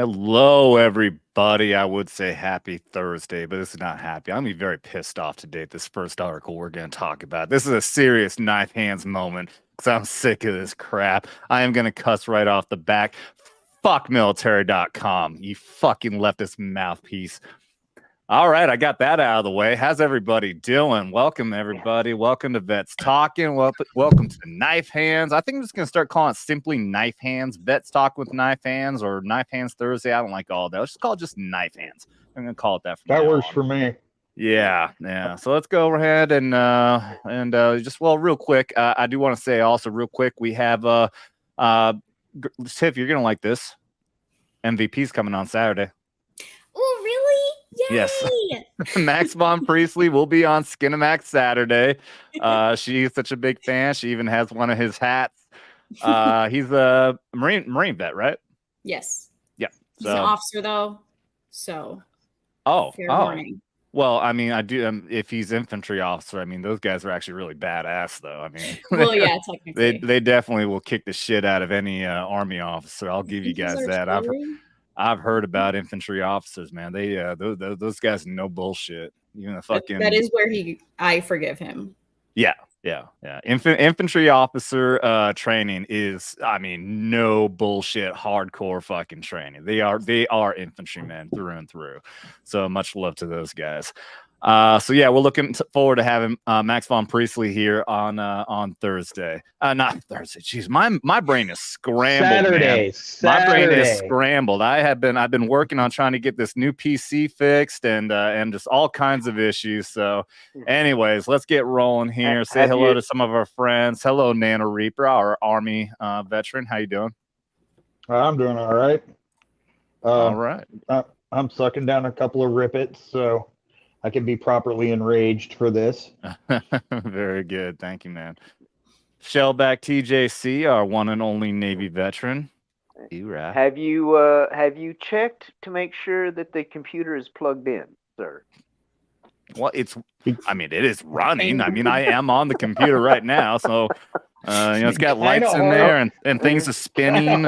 Hello, everybody. I would say happy Thursday, but this is not happy. I'm gonna be very pissed off today at this first article we're going to talk about. This is a serious knife hands moment because I'm sick of this crap. I am going to cuss right off the back. Fuck military.com, you fucking leftist mouthpiece. All right, I got that out of the way. How's everybody doing? Welcome, everybody. Welcome to Vets Talking. Welcome to Knife Hands. I think I'm just going to start calling it simply Knife Hands. Vets Talk with Knife Hands or Knife Hands Thursday. I don't like all that. Let's just call it just Knife Hands. I'm going to call it that. That works for me. Yeah. So let's go ahead and just, real quick, I do want to say also real quick, we have, Tiff, you're going to like this. MVP's coming on Saturday. Oh, really? Yay! Yes. Max Von Priestley will be on Skinamax Saturday. She's such a big fan. She even has one of his hats. He's a Marine vet, right? Yes. Yeah. He's an officer, though. So. Fair warning. Well, I mean, I do. If he's infantry officer, I mean, those guys are actually really badass, though. I mean, well, yeah, technically, they definitely will kick the shit out of any army officer. I'll give you guys that. I've heard about infantry officers, man. They those guys are no bullshit. Even the fucking that is where I forgive him. Yeah. Infantry officer training is, I mean, no bullshit, hardcore fucking training. They are infantrymen through and through. So much love to those guys. So yeah, we're looking forward to having Max Von Priestley here on Thursday. Not Thursday. Jeez, my brain is scrambled. Saturday. My brain is scrambled. I've been working on trying to get this new PC fixed and just all kinds of issues. So, anyways, let's get rolling here. Say hello to some of our friends. Hello, Nana Reaper, our Army veteran. How you doing? I'm doing all right. All right. I'm sucking down a couple of rippets, so I can be properly enraged for this. Very good. Thank you, man. Shellback TJC, our one and only Navy veteran. Have you checked to make sure that the computer is plugged in, sir? Well, it is running. I mean, I am on the computer right now, so it's got lights in there and things are spinning.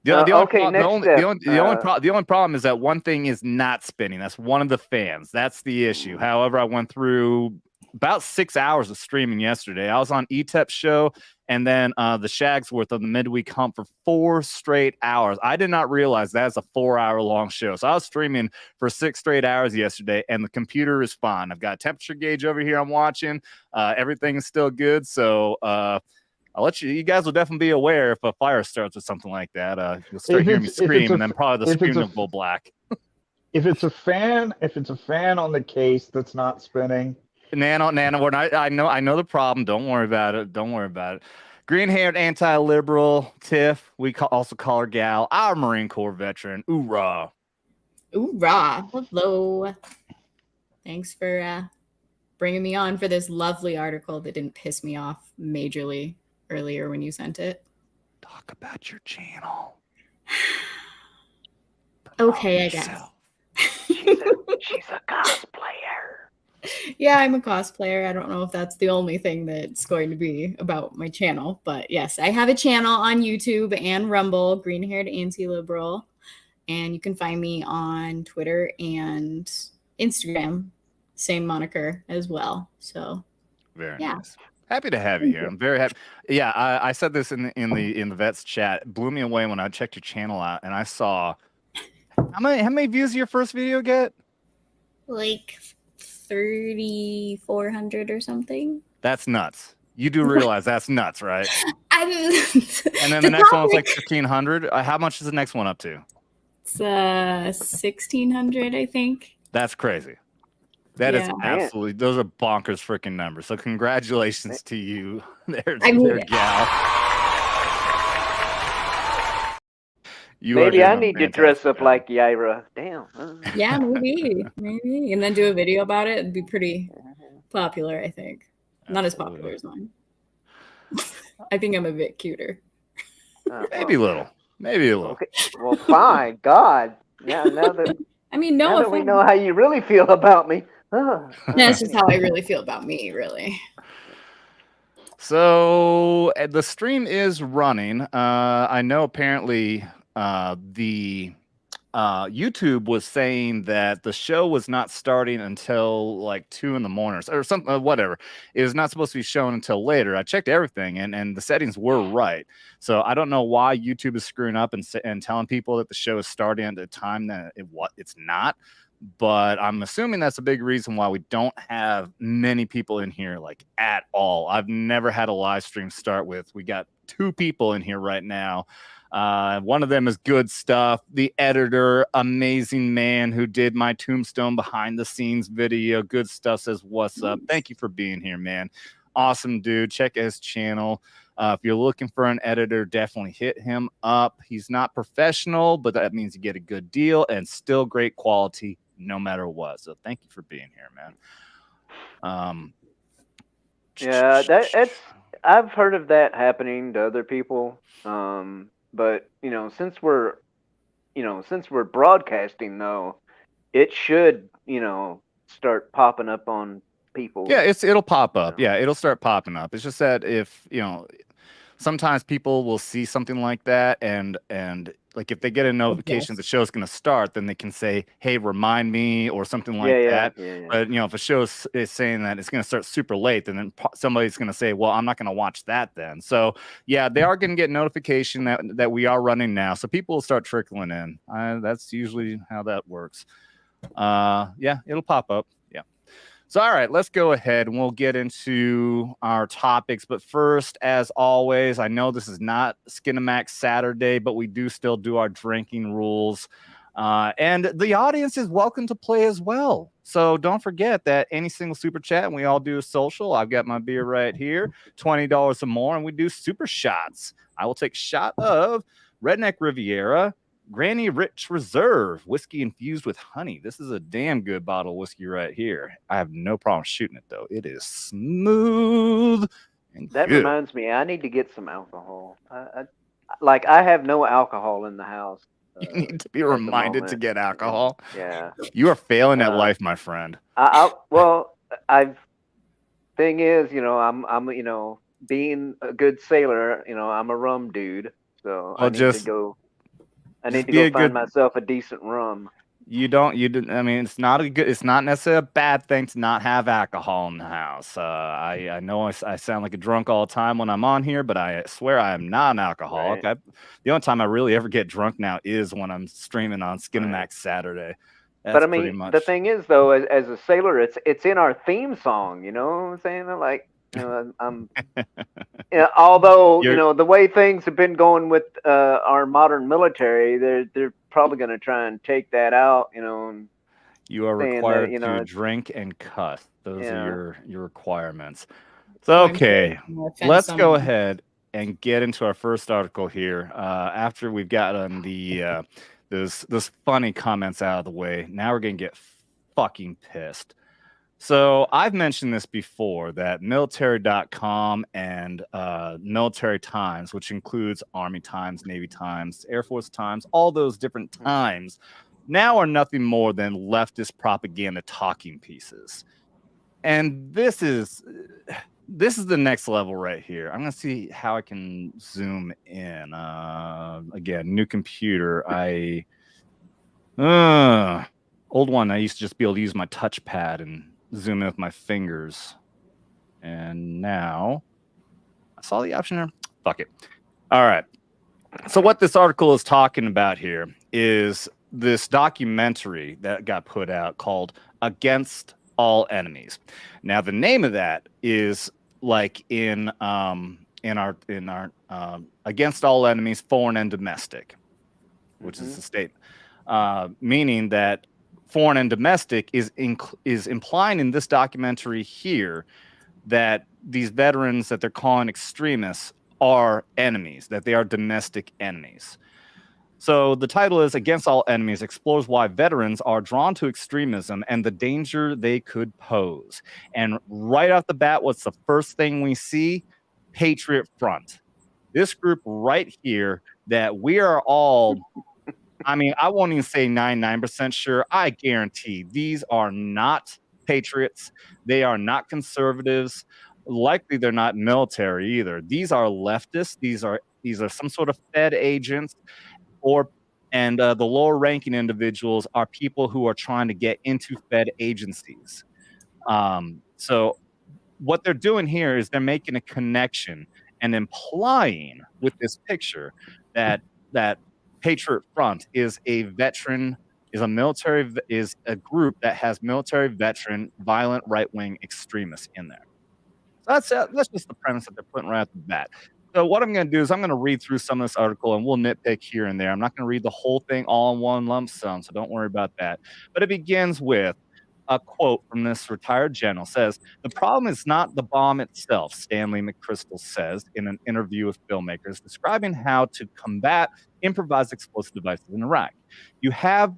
The only problem is that one thing is not spinning. That's one of the fans. That's the issue. However, I went through about 6 hours of streaming yesterday. I was on ETEP's show and then the Shagsworth on the midweek hump for 4 straight hours. I did not realize that's a 4-hour long show. So I was streaming for 6 straight hours yesterday and the computer is fine. I've got a temperature gauge over here I'm watching. Everything is still good. So I'll let you guys will definitely be aware if a fire starts or something like that. You'll start hearing me scream and then probably the screen will go black. If it's a fan on the case that's not spinning. Nano, I know the problem. Don't worry about it. Green-haired anti-liberal Tiff, we also call her Gal, our Marine Corps veteran. Oorah. Hello. Thanks for bringing me on for this lovely article that didn't piss me off majorly earlier when you sent it. Talk about your channel. Okay, I guess. She's a cosplayer. Yeah, I'm a cosplayer. I don't know if that's the only thing that's going to be about my channel, but yes, I have a channel on YouTube and Rumble, Green-haired anti-liberal, and you can find me on Twitter and Instagram, same moniker as well. So, very nice. Happy to have you here. I'm very happy. Yeah, I said this in the vets chat. It blew me away when I checked your channel out and I saw how many views did your first video get? Like 3,400 or something. That's nuts. You do realize that's nuts, right? And then the next one was like 1,500. How much is the next one up to? It's 1,600, I think. That's crazy. That is absolutely, those are bonkers freaking numbers. So congratulations to you. There, Gal. Maybe I need to dress up like Yaira. Damn. Yeah, maybe. And then do a video about it. It'd be pretty popular, I think. Not as popular as mine. I think I'm a bit cuter. Maybe a little. Okay. Well, fine. God. Yeah, now that we know how you really feel about me. That's just how I really feel about me, really. So the stream is running. I know apparently the YouTube was saying that the show was not starting until like 2 in the morning or something, whatever. It was not supposed to be shown until later. I checked everything, and the settings were right. So I don't know why YouTube is screwing up and telling people that the show is starting at a time that it's not. But I'm assuming that's a big reason why we don't have many people in here like at all. I've never had a live stream start with, we got 2 people in here right now. One of them is Good Stuff, the editor, amazing man who did my tombstone behind the scenes video. Good Stuff says, what's up? Thank you for being here, man. Awesome dude. Check his channel. If you're looking for an editor, definitely hit him up. He's not professional, but that means you get a good deal and still great quality no matter what. So thank you for being here, man. Yeah, that's I've heard of that happening to other people. But since we're broadcasting though, it should start popping up on people. Yeah, it'll pop up. Yeah, it'll start popping up. It's just that if sometimes people will see something like that, and like if they get a notification the show's going to start, then they can say, hey, remind me, or something like that. Yeah. But if a show is saying that it's going to start super late, then somebody's going to say, well, I'm not going to watch that then. So yeah, they are going to get notification that we are running now, so people will start trickling in. That's usually how that works. Yeah, it'll pop up. Yeah. So, all right, let's go ahead and we'll get into our topics. But first, as always, I know this is not Skinamax Saturday, but we do still do our drinking rules. And the audience is welcome to play as well. So don't forget that any single super chat, and we all do a social. I've got my beer right here, $20 or more, and we do super shots. I will take a shot of Redneck Riviera, Granny Rich Reserve, whiskey infused with honey. This is a damn good bottle of whiskey right here. I have no problem shooting it, though. It is smooth and That good. reminds me, I need to get some alcohol. I have no alcohol in the house. You need to be reminded to get alcohol. Yeah. You are failing at life, my friend. Thing is, I'm being a good sailor, I'm a rum dude. So I need to go find myself a decent rum. I mean, it's not necessarily a bad thing to not have alcohol in the house. I know I sound like a drunk all the time when I'm on here, but I swear I am not an alcoholic. Right. The only time I really ever get drunk now is when I'm streaming on Skinamax Saturday. But I mean, the thing is, though, as a sailor, it's in our theme song. You know what I'm saying? Like, I'm. Although the way things have been going with our modern military, they're probably going to try and take that out. And you are required to drink and cuss. Those are your requirements. So okay, let's go ahead and get into our first article here. After we've gotten the those funny comments out of the way, now we're gonna get fucking pissed. So I've mentioned this before, that military.com and Military Times, which includes Army Times, Navy Times, Air Force Times, all those different times, now are nothing more than leftist propaganda talking pieces. And this is the next level right here. I'm going to see how I can zoom in. Again, new computer. Old one, I used to just be able to use my touchpad and zoom in with my fingers. And now I saw the option there. Fuck it. All right. So what this article is talking about here is this documentary that got put out called Against All Enemies. Now the name of that is like in our Against All Enemies, Foreign and Domestic, which is the statement, meaning that foreign and domestic is implying in this documentary here that these veterans that they're calling extremists are enemies, that they are domestic enemies. So the title is Against All Enemies, explores why veterans are drawn to extremism and the danger they could pose. And right off the bat, what's the first thing we see? Patriot Front. This group right here that we are all... I mean, I won't even say 99% sure. I guarantee these are not patriots. They are not conservatives. Likely they're not military either. These are leftists. These are some sort of Fed agents. the lower ranking individuals are people who are trying to get into Fed agencies. So what they're doing here is they're making a connection and implying with this picture that Patriot Front is a veteran, is a group that has military veteran, violent right-wing extremists in there. So that's just the premise that they're putting right off the bat. So what I'm going to do is I'm going to read through some of this article, and we'll nitpick here and there. I'm not going to read the whole thing all in one lump sum, so don't worry about that. But it begins with a quote from this retired general. Says, "The problem is not the bomb itself," Stanley McChrystal says in an interview with filmmakers describing how to combat improvised explosive devices in Iraq. You have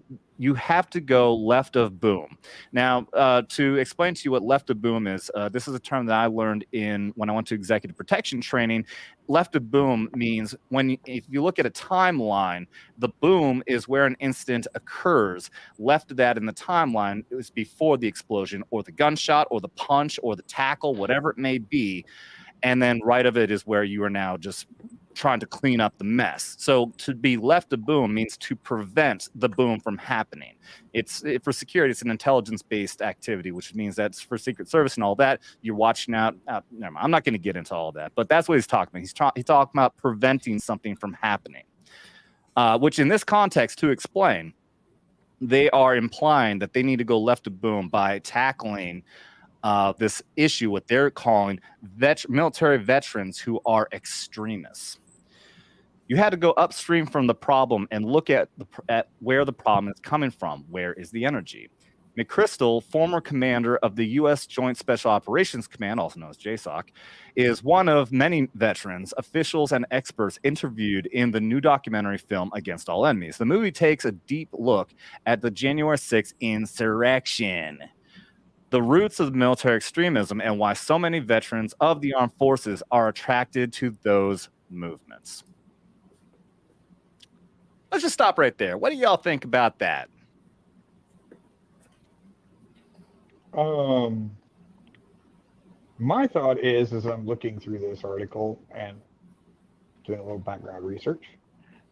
to go left of boom. Now, to explain to you what left of boom is, this is a term that I learned when I went to executive protection training. Left of boom means if you look at a timeline, the boom is where an incident occurs. Left of that in the timeline is before the explosion or the gunshot or the punch or the tackle, whatever it may be. And then right of it is where you are now just trying to clean up the mess. So to be left of boom means to prevent the boom from happening. For security, it's an intelligence-based activity, which means that's for Secret Service and all that. You're watching out. Never mind, I'm not going to get into all that, but that's what he's talking about. He's talking about preventing something from happening, which in this context, to explain, they are implying that they need to go left of boom by tackling this issue, what they're calling military veterans who are extremists. You had to go upstream from the problem and look at where the problem is coming from. Where is the energy? McChrystal, former commander of the U.S. Joint Special Operations Command, also known as JSOC, is one of many veterans, officials, and experts interviewed in the new documentary film Against All Enemies. The movie takes a deep look at the January 6th insurrection, the roots of military extremism, and why so many veterans of the armed forces are attracted to those movements. Let's just stop right there. What do y'all think about that? My thought is, as I'm looking through this article and doing a little background research.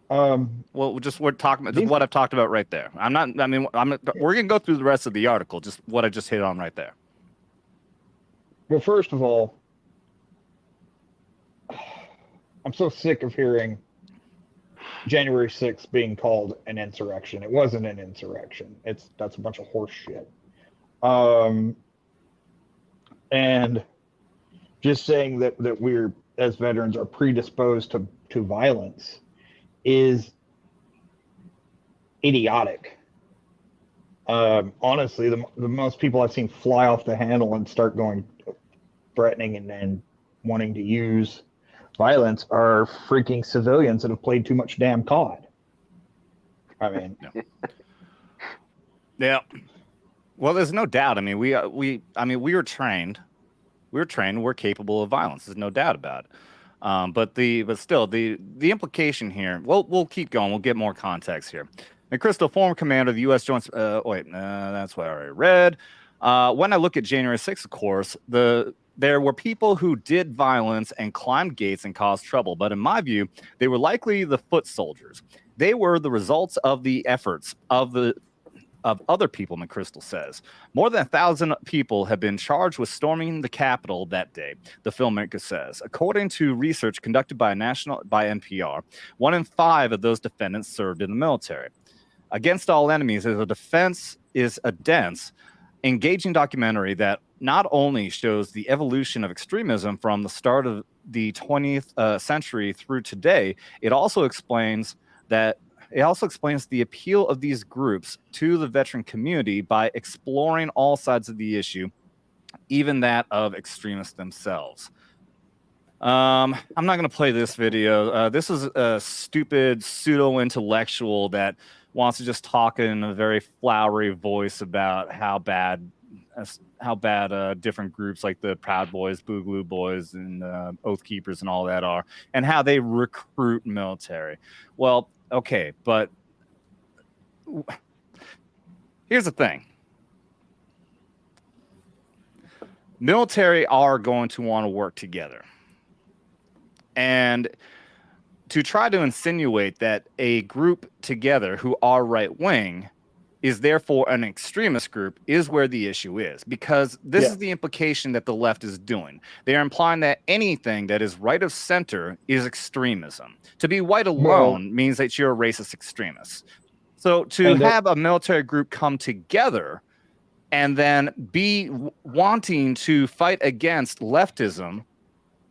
We're talking about just what I've talked about right there. We're gonna go through the rest of the article, just what I just hit on right there. Well, first of all, I'm so sick of hearing January 6th being called an insurrection. It wasn't an insurrection. That's a bunch of horse shit. And just saying that we're, as veterans, are predisposed to violence is idiotic. Honestly, the most people I've seen fly off the handle and start going threatening and wanting to use violence are freaking civilians that have played too much damn COD. I mean, yeah. Well, there's no doubt. I mean, we were trained. We're capable of violence. There's no doubt about it. But still, the implication here. We'll keep going. We'll get more context here. McChrystal, former commander of the U.S. Joint. That's what I already read. When I look at January 6th, of course, there were people who did violence and climbed gates and caused trouble. But in my view, they were likely the foot soldiers. They were the results of the efforts of other people, McChrystal says. More than 1,000 people have been charged with storming the Capitol that day, the filmmaker says. According to research conducted by NPR, 1 in 5 of those defendants served in the military. Against All Enemies is a dense, engaging documentary that not only shows the evolution of extremism from the start of the 20th century through today, it also explains the appeal of these groups to the veteran community by exploring all sides of the issue, even that of extremists themselves. I'm not going to play this video. This is a stupid pseudo-intellectual that wants to just talk in a very flowery voice about how bad different groups like the Proud Boys, Boogaloo Boys, and Oath Keepers and all that are, and how they recruit military. Well, okay, but here's the thing. Military are going to want to work together. And to try to insinuate that a group together who are right-wing is therefore an extremist group is where the issue is, because this is the implication that the left is doing. They are implying that anything that is right of center is extremism. To be white alone means that you're a racist extremist. So to have a military group come together and then be wanting to fight against leftism,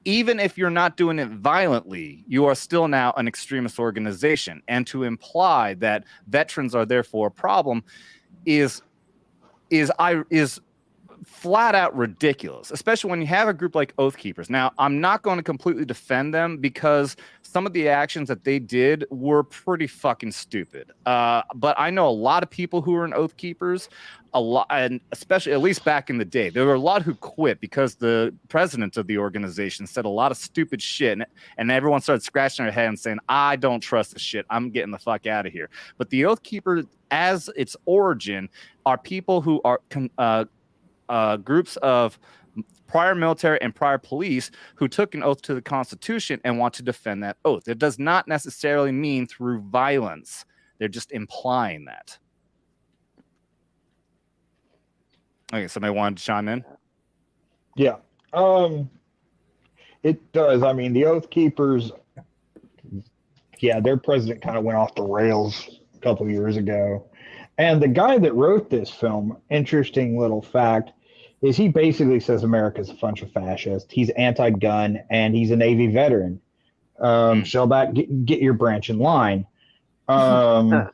even if you're not doing it violently, you are still now an extremist organization. And to imply that veterans are therefore a problem is flat out ridiculous, especially when you have a group like Oath Keepers. Now, I'm not going to completely defend them because some of the actions that they did were pretty fucking stupid. But I know a lot of people who are in Oath Keepers, a lot, and especially at least back in the day, there were a lot who quit because the president of the organization said a lot of stupid shit, and everyone started scratching their head and saying, "I don't trust this shit. I'm getting the fuck out of here." But the Oath Keeper, as its origin, are people who are groups of prior military and prior police who took an oath to the Constitution and want to defend that oath. It does not necessarily mean through violence. They're just implying that. Okay, somebody wanted to chime in? Yeah. It does. I mean, the Oath Keepers, their president kind of went off the rails a couple of years ago. And the guy that wrote this film, interesting little fact, is he basically says America's a bunch of fascists. He's anti-gun, and he's a Navy veteran. Shellback, get your branch in line. You know,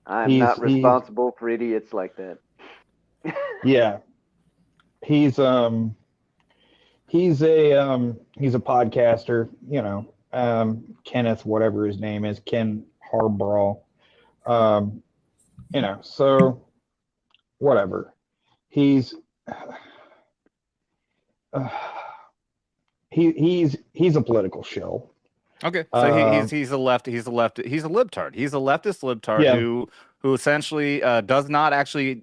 I'm not responsible for idiots like that. Yeah, he's a podcaster. You know, Kenneth, whatever his name is, Ken Harbaugh. You know, so whatever. He's a political shill. Okay, so he's a libtard. He's a leftist libtard who essentially does not actually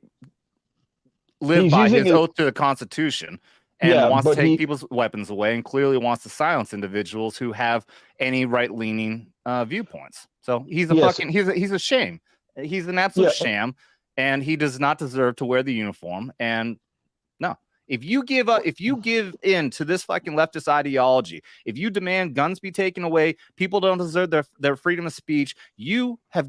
live by his oath to the Constitution and wants to take people's weapons away, and clearly wants to silence individuals who have any right-leaning viewpoints. So he's a he's a shame. He's an absolute sham, and he does not deserve to wear the uniform. And no, if you give in to this fucking leftist ideology, if you demand guns be taken away, people don't deserve their freedom of speech, you have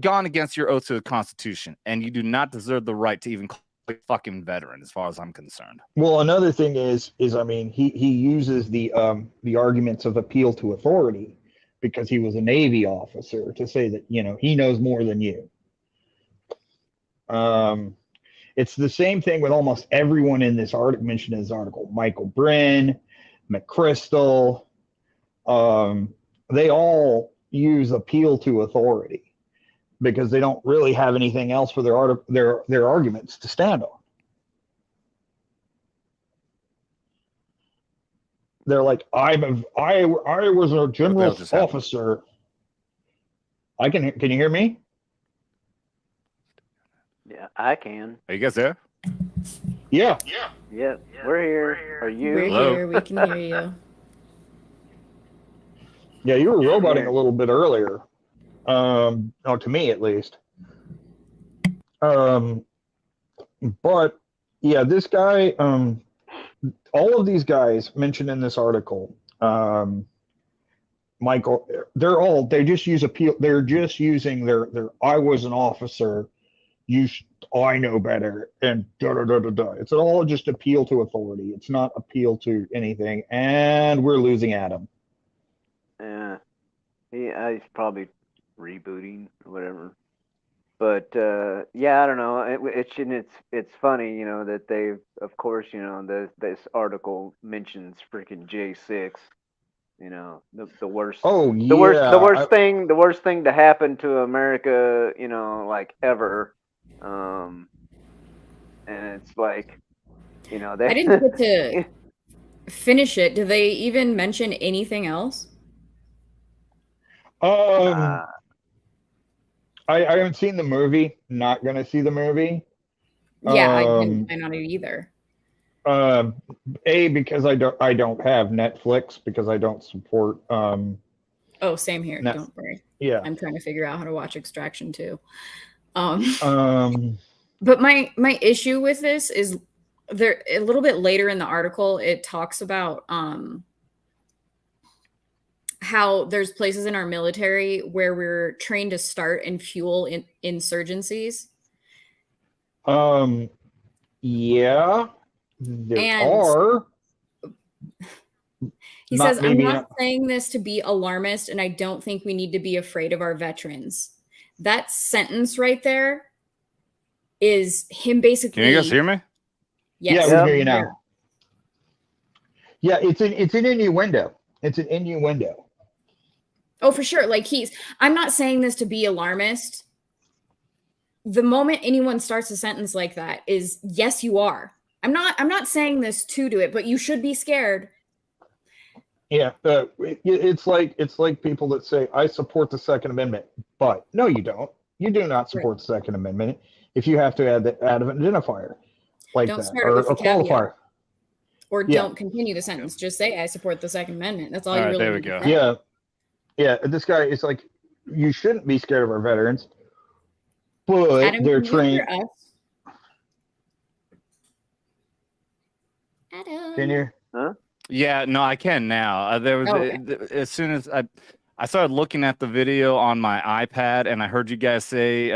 gone against your oath to the Constitution, and you do not deserve the right to even call a fucking veteran, as far as I'm concerned. Well, another thing is I mean, he uses the arguments of appeal to authority, because he was a Navy officer, to say that, you know, he knows more than you. It's the same thing with almost everyone in this article, mentioned in this article. Michael Brin, McChrystal, they all use appeal to authority because they don't really have anything else for their arguments to stand on. They're like, I was a general officer. Can you hear me? Yeah, I can. Are you guys there? Yeah, we're here. Are you? We're here. We can hear you. Yeah, you were roboting a little bit earlier. To me at least. But yeah, this guy. All of these guys mentioned in this article, Michael, they just use appeal. They're just using their I was an officer, I know better, and da da da da da. It's all just appeal to authority. It's not appeal to anything, and we're losing Adam. Yeah, he's probably rebooting or whatever. But I don't know. It's funny, you know, that they've, of course, you know, this article mentions freaking J6, you know, the worst. Oh yeah. The worst thing to happen to America, you know, like ever. And it's like, you know, I didn't get to finish it. Do they even mention anything else? I haven't seen the movie. Not gonna see the movie. Yeah, I didn't plan on it either. Because I don't have Netflix because I don't support. Oh, same here. No. Don't worry. Yeah. I'm trying to figure out how to watch Extraction too. Um. But my issue with this is there a little bit later in the article it talks about how there's places in our military where we're trained to start and fuel insurgencies. Yeah, there And are. He Not says, I'm maybe not not- saying this to be alarmist, and I don't think we need to be afraid of our veterans. That sentence right there is him basically. Can you guys hear me? Yes. Yeah, we hear you now. Yeah, it's an innuendo. It's an innuendo. Oh, for sure. Like I'm not saying this to be alarmist. The moment anyone starts a sentence like that is, yes, you are. I'm not saying this to do it, but you should be scared. Yeah, it's like people that say I support the Second Amendment, but no, you don't. You do not support the Second Amendment if you have to add an identifier like Don't that start it or with a a caveat. qualifier. Or Yeah. don't continue the sentence. Just say I support the Second Amendment. That's all you All right, really there we need to go. say. Yeah. This guy is like, you shouldn't be scared of our veterans, but Adam, they're can you hear trained. us? Adam. Can you? Huh? Yeah, no, I can now. There was as soon as I started looking at the video on my iPad, and I heard you guys say,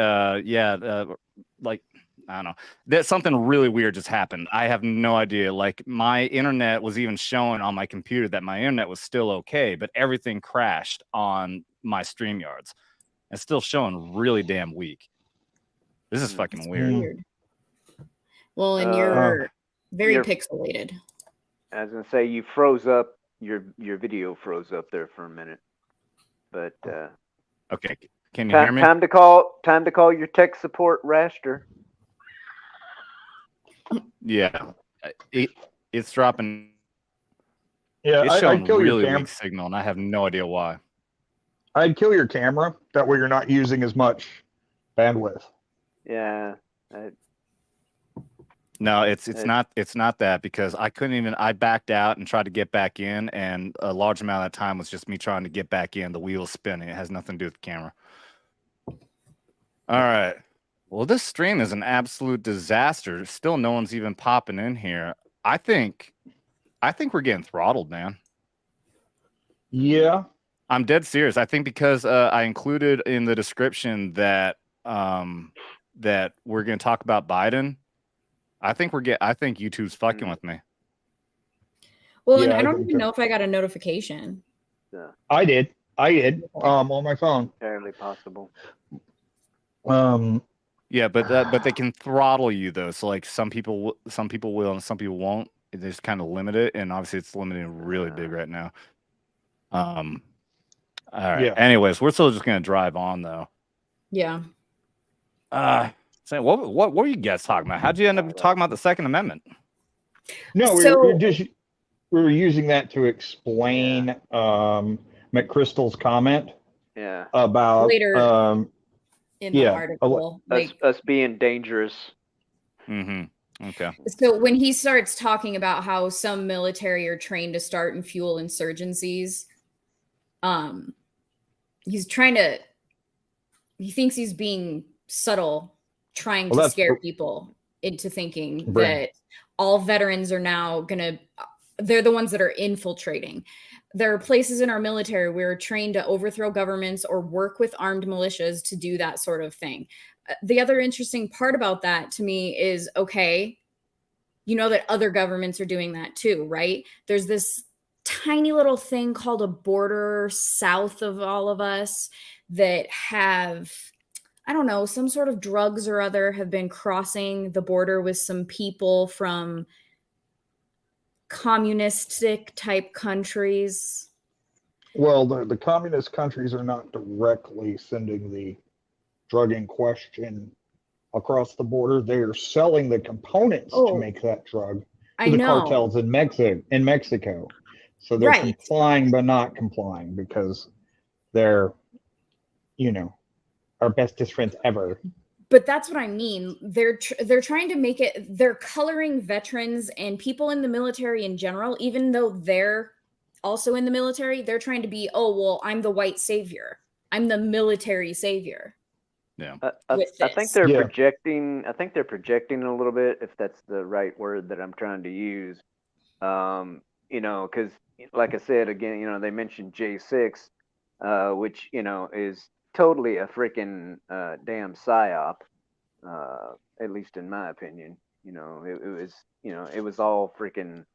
like, I don't know, that something really weird just happened. I have no idea. Like, my internet was even showing on my computer that my internet was still okay, but everything crashed on my StreamYards. It's still showing really damn weak. This is fucking weird. Well, and you're very pixelated. I was gonna say you froze up. Your video froze up there for a minute, but Okay, can you hear me? Time to call your tech support, Raster. Yeah, it's dropping. Yeah, It's I'd showing kill really your weak signal, and I have no idea why. I'd kill your camera. That way, you're not using as much bandwidth. Yeah. No, it's not that, because I backed out and tried to get back in, and a large amount of time was just me trying to get back in, the wheels spinning. It has nothing to do with the camera. All right. Well, this stream is an absolute disaster. Still no one's even popping in here. I think we're getting throttled, man. Yeah. I'm dead serious. I think because I included in the description that that we're going to talk about Biden. I think YouTube's fucking with me. Well, Yeah, and I I don't think even so. know if I got a notification. I did on my phone. Entirely possible. Yeah, but they can throttle you though. So like some people will and some people won't. They just kind of limit it, and obviously it's limited really big right now. All right. Yeah. Anyways, we're still just gonna drive on though. Yeah. So what were you guys talking about? How'd you end up talking about the Second Amendment? No, we were using that to explain McChrystal's comment. Yeah. About Later in the article. Us being dangerous. Mm-hmm. Okay. So when he starts talking about how some military are trained to start and fuel insurgencies, he thinks he's being subtle, trying to scare people into thinking that all veterans are now they're the ones that are infiltrating. There are places in our military where we're trained to overthrow governments or work with armed militias to do that sort of thing. The other interesting part about that to me is, okay, you know that other governments are doing that too, right? There's this tiny little thing called a border south of all of us that have, I don't know, some sort of drugs or other have been crossing the border with some people from communistic type countries. Well, the communist countries are not directly sending the drug in question across the border. They are selling the components to make that drug to the cartels in Mexico. So they're complying but not complying because they're, our bestest friends ever. But that's what I mean. They're trying to make it. They're coloring veterans and people in the military in general, even though they're also in the military. They're trying to be, oh well, I'm the white savior. I'm the military savior. Yeah. I think they're projecting. I think they're projecting a little bit, if that's the right word that I'm trying to use. You know, because like I said again, you know, they mentioned J6, which you know is totally a freaking damn psyop. At least in my opinion, you know, it was, you know, it was all freaking,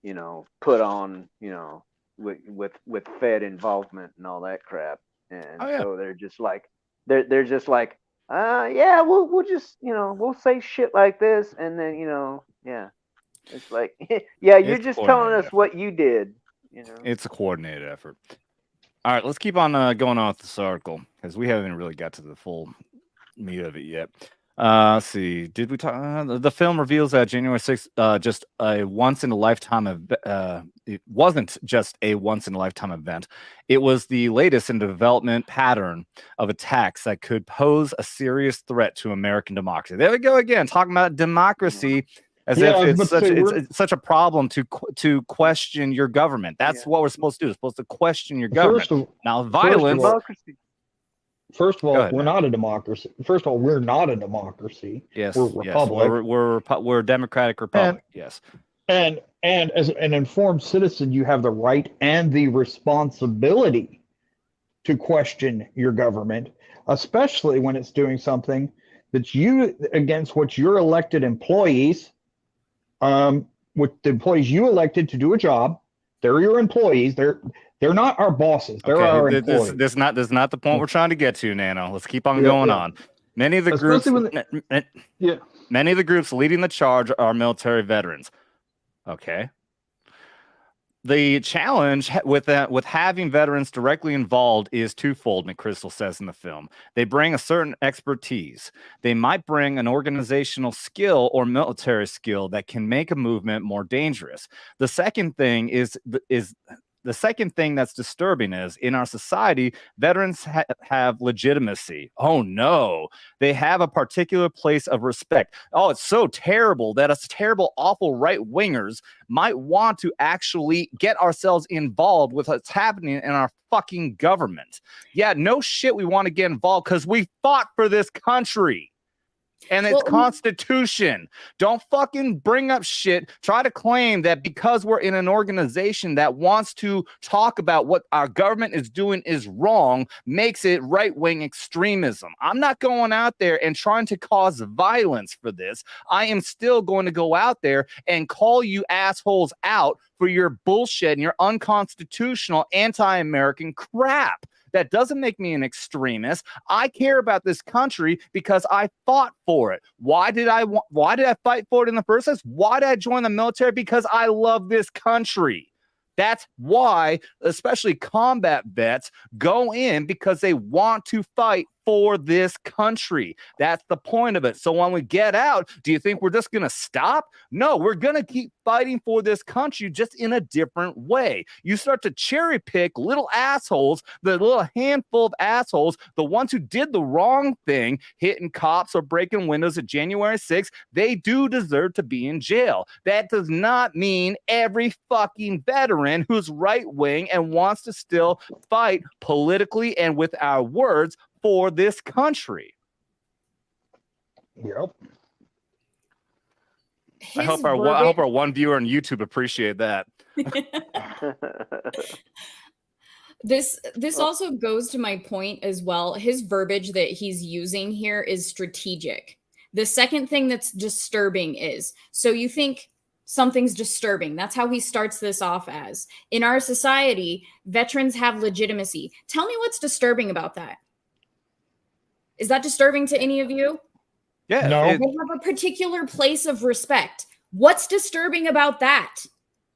you know, put on, you know, with Fed involvement and all that crap, and so they're just like, they're just like, yeah, we'll just, you know, we'll say shit like this, and then, you know, yeah, it's like, yeah, you're just telling us what you did, you know. It's a coordinated effort. All right, let's keep on going on with this article, because we haven't really got to the full meat of it yet. Let's see. Did we talk? The film reveals that January 6th, just a once in a lifetime it wasn't just a once in a lifetime event. It was the latest in the development pattern of attacks that could pose a serious threat to American democracy. There we go again, talking about democracy as if it's such a problem to question your government. That's what we're supposed to do. We're supposed to question your government. Now, violence. First of all, we're not a democracy. First of all, we're not a democracy. Yes, we're republic. We're a democratic republic. Yes. And as an informed citizen, you have the right and the responsibility to question your government, especially when it's doing something that's against what your elected employees, with the employees you elected to do a job. They're your employees. They're not our bosses. They're our employees. This is not the point we're trying to get to, Nano. Let's keep on going on. Many of the groups leading the charge are military veterans. Okay. The challenge with having veterans directly involved is twofold, McChrystal says in the film. They bring a certain expertise. They might bring an organizational skill or military skill that can make a movement more dangerous. The second thing the second thing that's disturbing is, in our society, veterans have legitimacy. Oh, no. They have a particular place of respect. Oh, it's so terrible that us terrible, awful right-wingers might want to actually get ourselves involved with what's happening in our fucking government. Yeah, no shit we want to get involved because we fought for this country. And its constitution. Don't fucking bring up shit. Try to claim that because we're in an organization that wants to talk about what our government is doing is wrong, makes it right-wing extremism. I'm not going out there and trying to cause violence for this. I am still going to go out there and call you assholes out for your bullshit and your unconstitutional anti-American crap. That doesn't make me an extremist. I care about this country because I fought for it. Why did I fight for it in the first place? Why did I join the military? Because I love this country. That's why, especially combat vets, go in because they want to fight for this country. That's the point of it. So when we get out, do you think we're just going to stop? No, we're going to keep fighting for this country, just in a different way. You start to cherry pick little assholes, the little handful of assholes, the ones who did the wrong thing, hitting cops or breaking windows at January 6th, they do deserve to be in jail. That does not mean every fucking veteran who's right-wing and wants to still fight politically and with our words for this country. Yep. I hope our one viewer on YouTube appreciate that. This also goes to my point as well. His verbiage that he's using here is strategic. The second thing that's disturbing is, so you think something's disturbing. That's how he starts this off as. In our society, veterans have legitimacy. Tell me what's disturbing about that. Is that disturbing to any of you? Yeah. No. They have a particular place of respect. What's disturbing about that?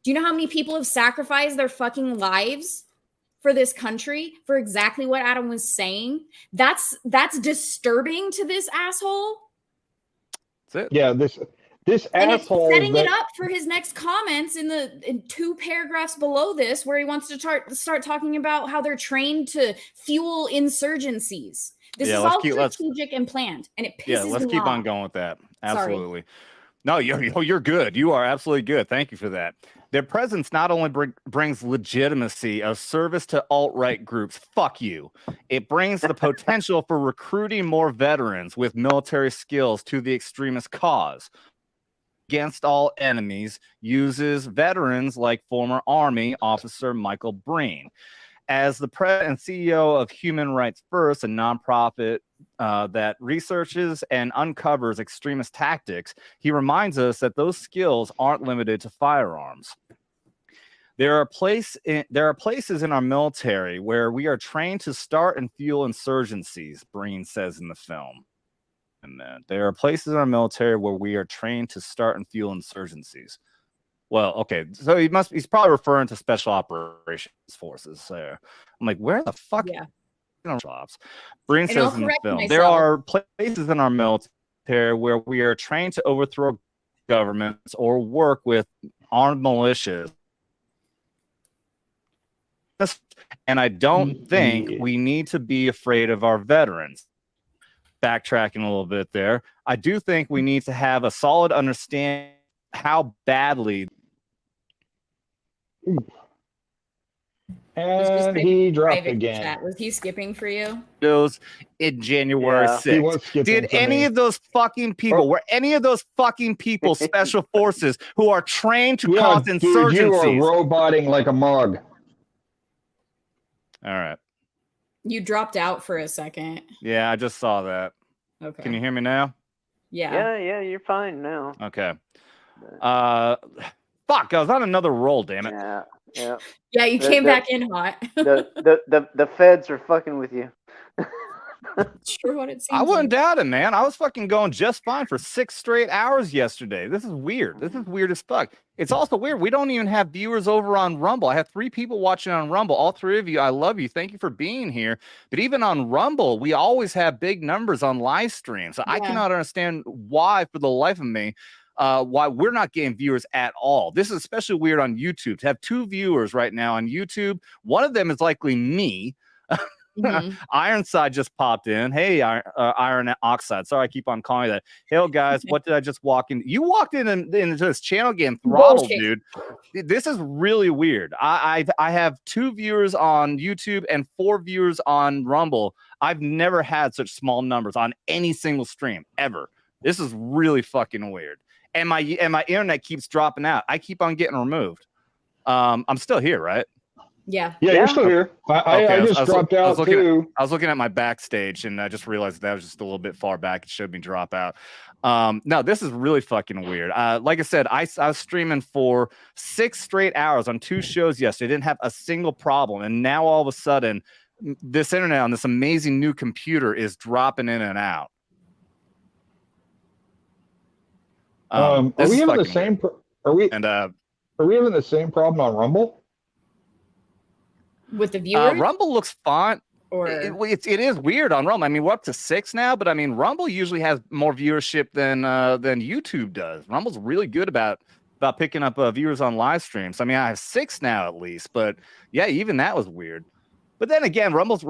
Do you know how many people have sacrificed their fucking lives for this country for exactly what Adam was saying? That's disturbing to this asshole. That's it. Yeah, this and asshole it's setting it up for his next comments in 2 paragraphs below this, where he wants to start talking about how they're trained to fuel insurgencies. This Yeah, is let's all keep- let's- strategic and planned, and it pisses Yeah, let's me keep off. on going with that. Sorry. Absolutely. No, you're good. You are absolutely good. Thank you for that. Their presence not only brings legitimacy of service to alt-right groups, fuck you, it brings the potential for recruiting more veterans with military skills to the extremist cause. Against all enemies uses veterans like former Army officer Michael Breen. As the president and CEO of Human Rights First, a nonprofit that researches and uncovers extremist tactics, he reminds us that those skills aren't limited to firearms. There are places in our military where we are trained to start and fuel insurgencies, Breen says in the film. And there are places in our military where we are trained to start and fuel insurgencies. Well, okay, so he's probably referring to special operations forces there. I'm like, where the fuck? Yeah. Jobs. Breen And I'll says in the correct film, myself. there are places in our military where we are trained to overthrow governments or work with armed militias. And I don't think we need to be afraid of our veterans. Backtracking a little bit there, I do think we need to have a solid understanding how badly. And he dropped Private again. chat. Was he skipping for you? Those in January Yeah. 6th. He was skipping Did for any me. of those fucking people, were any of those fucking people special forces who are trained to cause Dude, insurgencies? you are roboting like a mug. All right. You dropped out for a second. Yeah, I just saw that. Okay. Can you hear me now? Yeah. Yeah, you're fine now. Okay. Fuck, I was on another roll, damn it. Yeah. Yeah, you came back in hot. The feds are fucking with you. Sure what it seems I wouldn't like. doubt it, man. I was fucking going just fine for 6 straight hours yesterday. This is weird. This is weird as fuck. It's also weird. We don't even have viewers over on Rumble. I have 3 people watching on Rumble. All 3 of you, I love you. Thank you for being here. But even on Rumble, we always have big numbers on live stream. So I Yeah. cannot understand why, for the life of me, why we're not getting viewers at all. This is especially weird on YouTube. To have 2 viewers right now on YouTube, one of them is likely me. Mhm. Ironside just popped in. Hey, Iron Oxide. Sorry, I keep on calling you that. Hey, guys, what did I just walk in? You walked into this channel getting throttled, Bullshit. dude. This is really weird. I have 2 viewers on YouTube and 4 viewers on Rumble. I've never had such small numbers on any single stream ever. This is really fucking weird. And my internet keeps dropping out. I keep on getting removed. I'm still here, right? Yeah. Yeah, you're still here. I Okay, just dropped out too. I was looking at my backstage and I just realized that was just a little bit far back. It showed me drop out. No, this is really fucking weird. Like I said, I was streaming for 6 straight hours on 2 shows yesterday. Didn't have a single problem. And now all of a sudden, this internet on this amazing new computer is dropping in and out. Are we having the same? Are we having the same problem on Rumble? With the viewers? Rumble looks fine. Or It is weird on Rumble. I mean, we're up to 6 now, but I mean, Rumble usually has more viewership than YouTube does. Rumble's really good about picking up viewers on live streams. I mean, I have 6 now at least, but yeah, even that was weird. But then again, Rumble's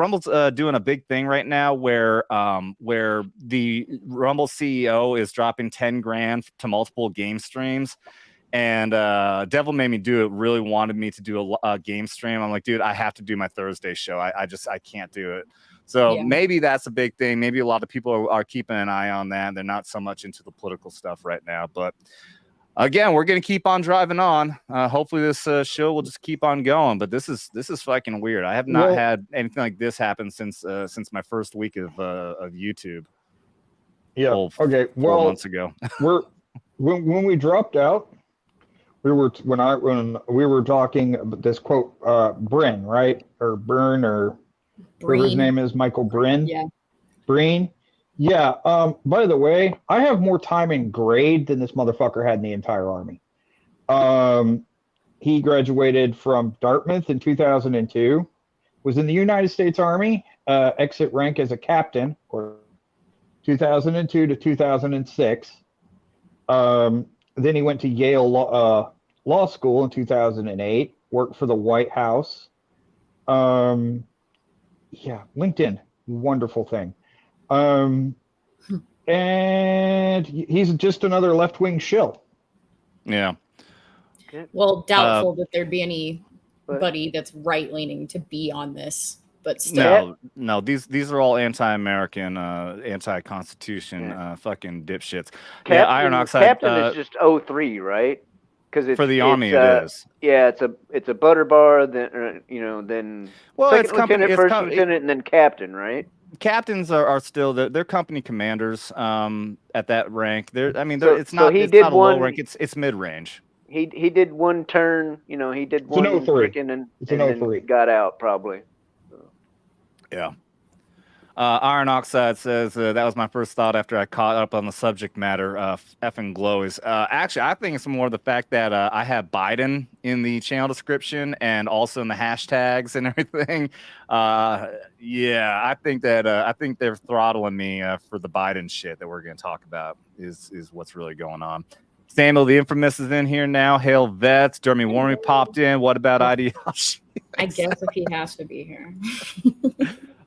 doing a big thing right now where the Rumble CEO is dropping 10 grand to multiple game streams. And Devil Made Me Do It really wanted me to do a game stream. I'm like, dude, I have to do my Thursday show. I can't do it. So Yeah. maybe that's a big thing. Maybe a lot of people are keeping an eye on that. They're not so much into the political stuff right now. But again, we're going to keep on driving on. Hopefully this show will just keep on going. But this is fucking weird. I have not had anything like this happen since my first week of YouTube. Yeah. Okay. 4 Well, months ago. when we dropped out, we were talking about this quote, Bryn, right? Or Byrne, or whatever his name is, Michael Bryn. Yeah. Breen. Yeah. By the way, I have more time in grade than this motherfucker had in the entire army. He graduated from Dartmouth in 2002, was in the United States Army, exit rank as a captain, or 2002 to 2006. Then he went to Yale Law School in 2008, worked for the White House. Yeah, LinkedIn, wonderful thing. And he's just another left-wing shill. Yeah. Well, doubtful that there'd be anybody that's right-leaning to be on this, but still. No. These are all anti-American, anti-Constitution, fucking dipshits. Iron Oxide. Captain is just 03, right? Because for the Army, it is. Yeah, it's a butter bar. Then then second lieutenant, first lieutenant, and then captain, right? Captains are still they're company commanders at that rank. It's not a low rank. It's mid range. He did one turn. He did one freaking and then got out probably. So. Yeah. Iron Oxide says that was my first thought after I caught up on the subject matter. Effing glows. Actually, I think it's more the fact that I have Biden in the channel description and also in the hashtags and everything. Yeah, I think they're throttling me for the Biden shit that we're going to talk about is what's really going on. Samuel the Infamous is in here now. Hail Vets. Jeremy Warren popped in. What about ideology? I guess if he has to be here.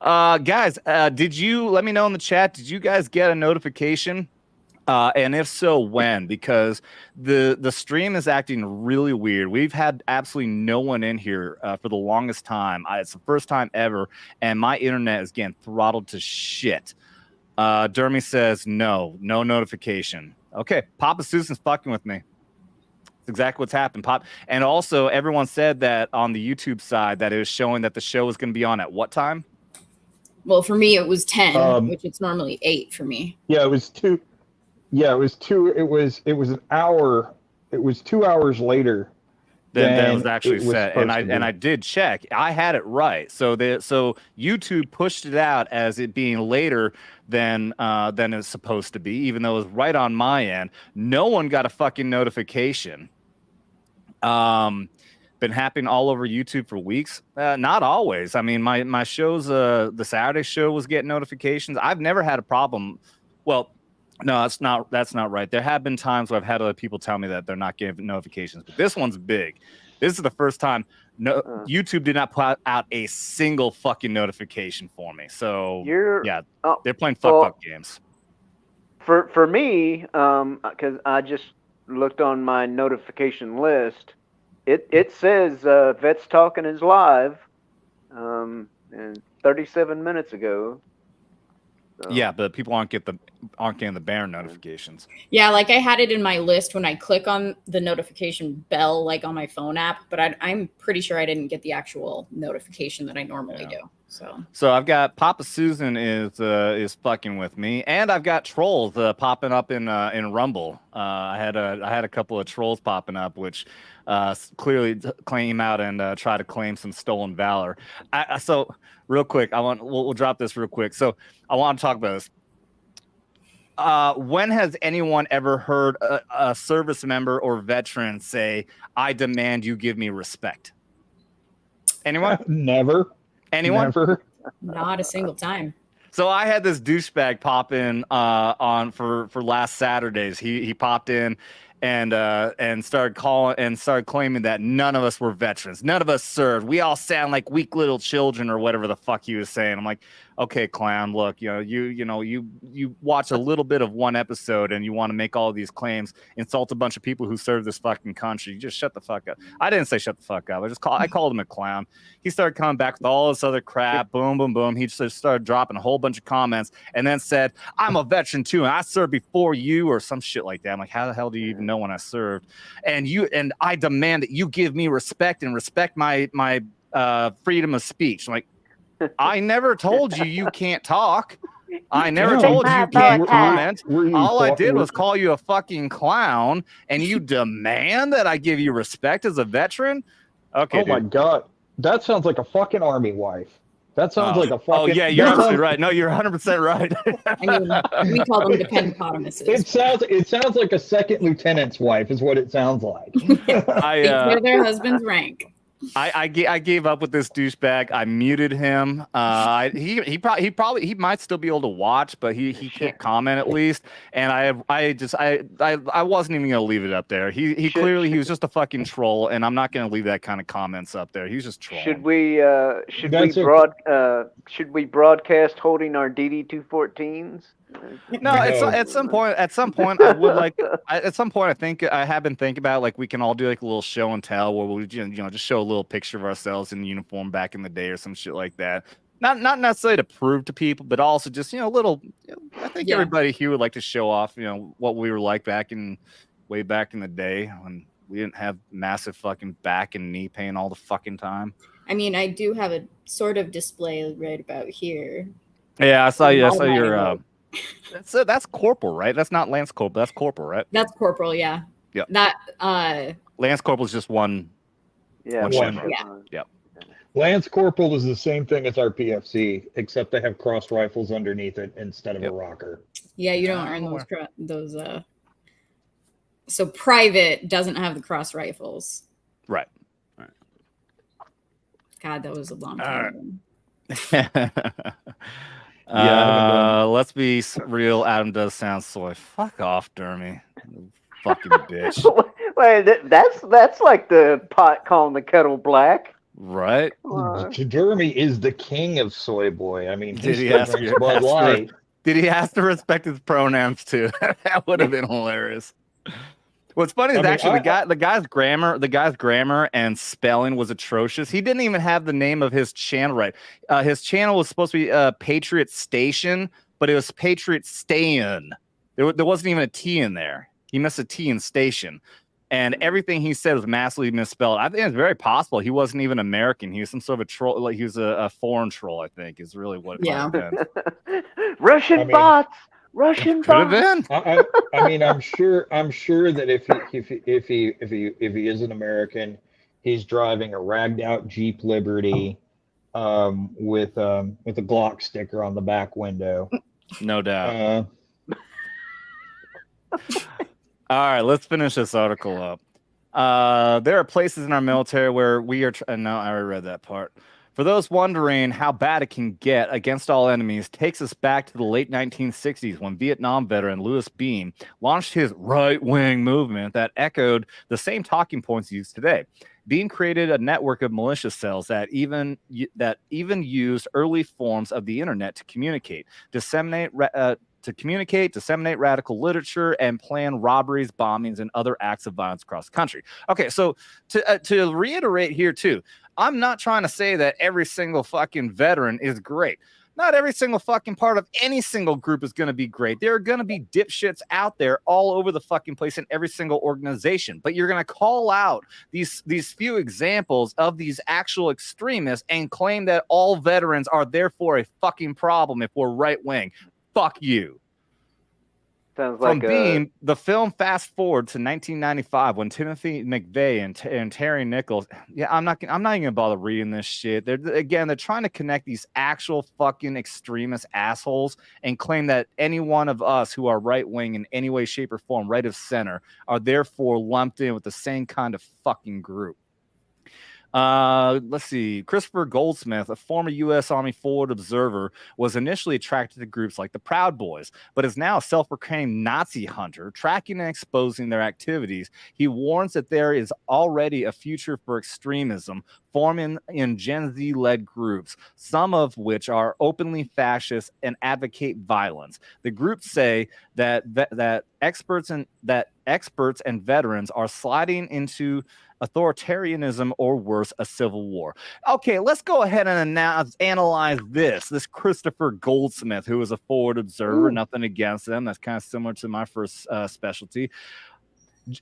Guys, did you let me know in the chat? Did you guys get a notification? And if so, when? Because the stream is acting really weird. We've had absolutely no one in here for the longest time. It's the first time ever, and my internet is getting throttled to shit. Dermy says no notification. Okay, Papa Susan's fucking with me. That's exactly what's happened, Pop. And also, everyone said that on the YouTube side that it was showing that the show was going to be on at what time? Well, for me, it was 10, which it's normally 8 for me. Yeah, it was 2. Yeah, it was 2. It was an hour. It was 2 hours later than it was actually set. And I did check. I had it right. So YouTube pushed it out as it being later than it's supposed to be, even though it was right on my end. No one got a fucking notification. Been happening all over YouTube for weeks. Not always. I mean, my shows, the Saturday show was getting notifications. I've never had a problem. Well, no, that's not right. There have been times where I've had other people tell me that they're not getting notifications, but this one's big. This is the first time YouTube did not put out a single fucking notification for me. So they're playing fuck games. For me, because I just looked on my notification list. It says Vets Talkin is live, and 37 minutes ago. So. Yeah, but people aren't getting the banner notifications. Yeah, like I had it in my list when I click on the notification bell, like on my phone app, but I'm pretty sure I didn't get the actual notification that I normally do. So I've got Papa Susan is fucking with me, and I've got trolls popping up in Rumble. I had a couple of trolls popping up, which clearly claim out and try to claim some stolen valor. So real quick, we'll drop this real quick. So I want to talk about this. When has anyone ever heard a service member or veteran say, "I demand you give me respect"? Anyone? Never. Anyone? Never. Not a single time. So I had this douchebag pop in on for last Saturdays. He popped in and started claiming that none of us were veterans. None of us served. We all sound like weak little children or whatever the fuck he was saying. I'm like, okay, clown, look, you watch a little bit of one episode and you want to make all these claims, insult a bunch of people who serve this fucking country. You just shut the fuck up. I didn't say shut the fuck up. I called him a clown. He started coming back with all this other crap. Boom, boom, boom. He just started dropping a whole bunch of comments and then said, I'm a veteran too, and I served before you, or some shit like that. I'm like, how the hell do you even know when I served? And I demand that you give me respect and respect my freedom of speech. I'm like, I never told you can't talk. I never told you can't comment. All I did was call you a fucking clown, and you demand that I give you respect as a veteran? Okay. Oh, dude. My God. That sounds like a fucking army wife. That sounds like a fucking... Oh, yeah, you're absolutely right. No, you're 100% right. I mean, we call them dependpotamuses. It sounds like a second lieutenant's wife is what it sounds like. They're their husband's rank. I gave up with this douchebag. I muted him. He might still be able to watch, but he can't comment at least. And I wasn't even gonna leave it up there. He was just a fucking troll, and I'm not gonna leave that kind of comments up there. He's just trolling. Should we broadcast holding our DD-214s? No, at some point I would like. At some point, I think I have been thinking about like we can all do like a little show and tell where we just show a little picture of ourselves in uniform back in the day or some shit like that. Not necessarily to prove to people, but also just a little. I think everybody here would like to show off what we were like way back in the day when we didn't have massive fucking back and knee pain all the fucking time. I mean, I do have a sort of display right about here. Yeah, I saw your. That's corporal, right? That's not Lance Corporal. That's corporal, right? That's corporal, yeah. Yep. That Lance Corporal is just one. Yeah. Yep. Lance Corporal is the same thing as our PFC, except they have cross rifles underneath it instead of a rocker. Yeah, you don't earn those. So private doesn't have the cross rifles. Right. God, that was a long time ago. Let's be real. Adam does sound soy. Fuck off, Dermy. Fucking bitch. Wait, that's like the pot calling the kettle black. Right. Dermy is the king of soy boy. I mean, did he ask to respect his pronouns too? That would have been hilarious. What's funny is the guy's grammar and spelling was atrocious. He didn't even have the name of his channel right. His channel was supposed to be Patriot Station, but it was Patriot Stay-In. There wasn't even a T in there. He missed a T in station. And everything he said was massively misspelled. I think it's very possible he wasn't even American. He was some sort of a troll. Like he was a foreign troll, I think, is really what it might have been. Russian bots. Russian could have been. I mean, I'm sure that if he is an American, he's driving a ragged out Jeep Liberty with a Glock sticker on the back window. No doubt. All right, let's finish this article up. There are places in our military where we are. No, I already read that part. For those wondering how bad it can get, Against All Enemies takes us back to the late 1960s when Vietnam veteran Louis Beam launched his right-wing movement that echoed the same talking points used today. Beam created a network of militia cells that even used early forms of the internet to communicate, disseminate radical literature, and plan robberies, bombings, and other acts of violence across the country. Okay, so to reiterate here too, I'm not trying to say that every single fucking veteran is great. Not every single fucking part of any single group is going to be great. There are going to be dipshits out there all over the fucking place in every single organization. But you're going to call out these few examples of these actual extremists and claim that all veterans are therefore a fucking problem if we're right wing. Fuck you. Sounds like Beam, the film fast forward to 1995 when Timothy McVeigh and Terry Nichols. Yeah, I'm not even gonna bother reading this shit. They're trying to connect these actual fucking extremist assholes and claim that any one of us who are right wing in any way, shape, or form, right of center, are therefore lumped in with the same kind of fucking group. Let's see. Christopher Goldsmith, a former U.S. Army forward observer, was initially attracted to groups like the Proud Boys, but is now a self-proclaimed Nazi hunter, tracking and exposing their activities. He warns that there is already a future for extremism forming in Gen Z-led groups, some of which are openly fascist and advocate violence. The groups say that experts and veterans are sliding into authoritarianism or worse, a civil war. Okay, let's go ahead and analyze this Christopher Goldsmith, who is a forward observer. Nothing against them. That's kind of similar to my first specialty.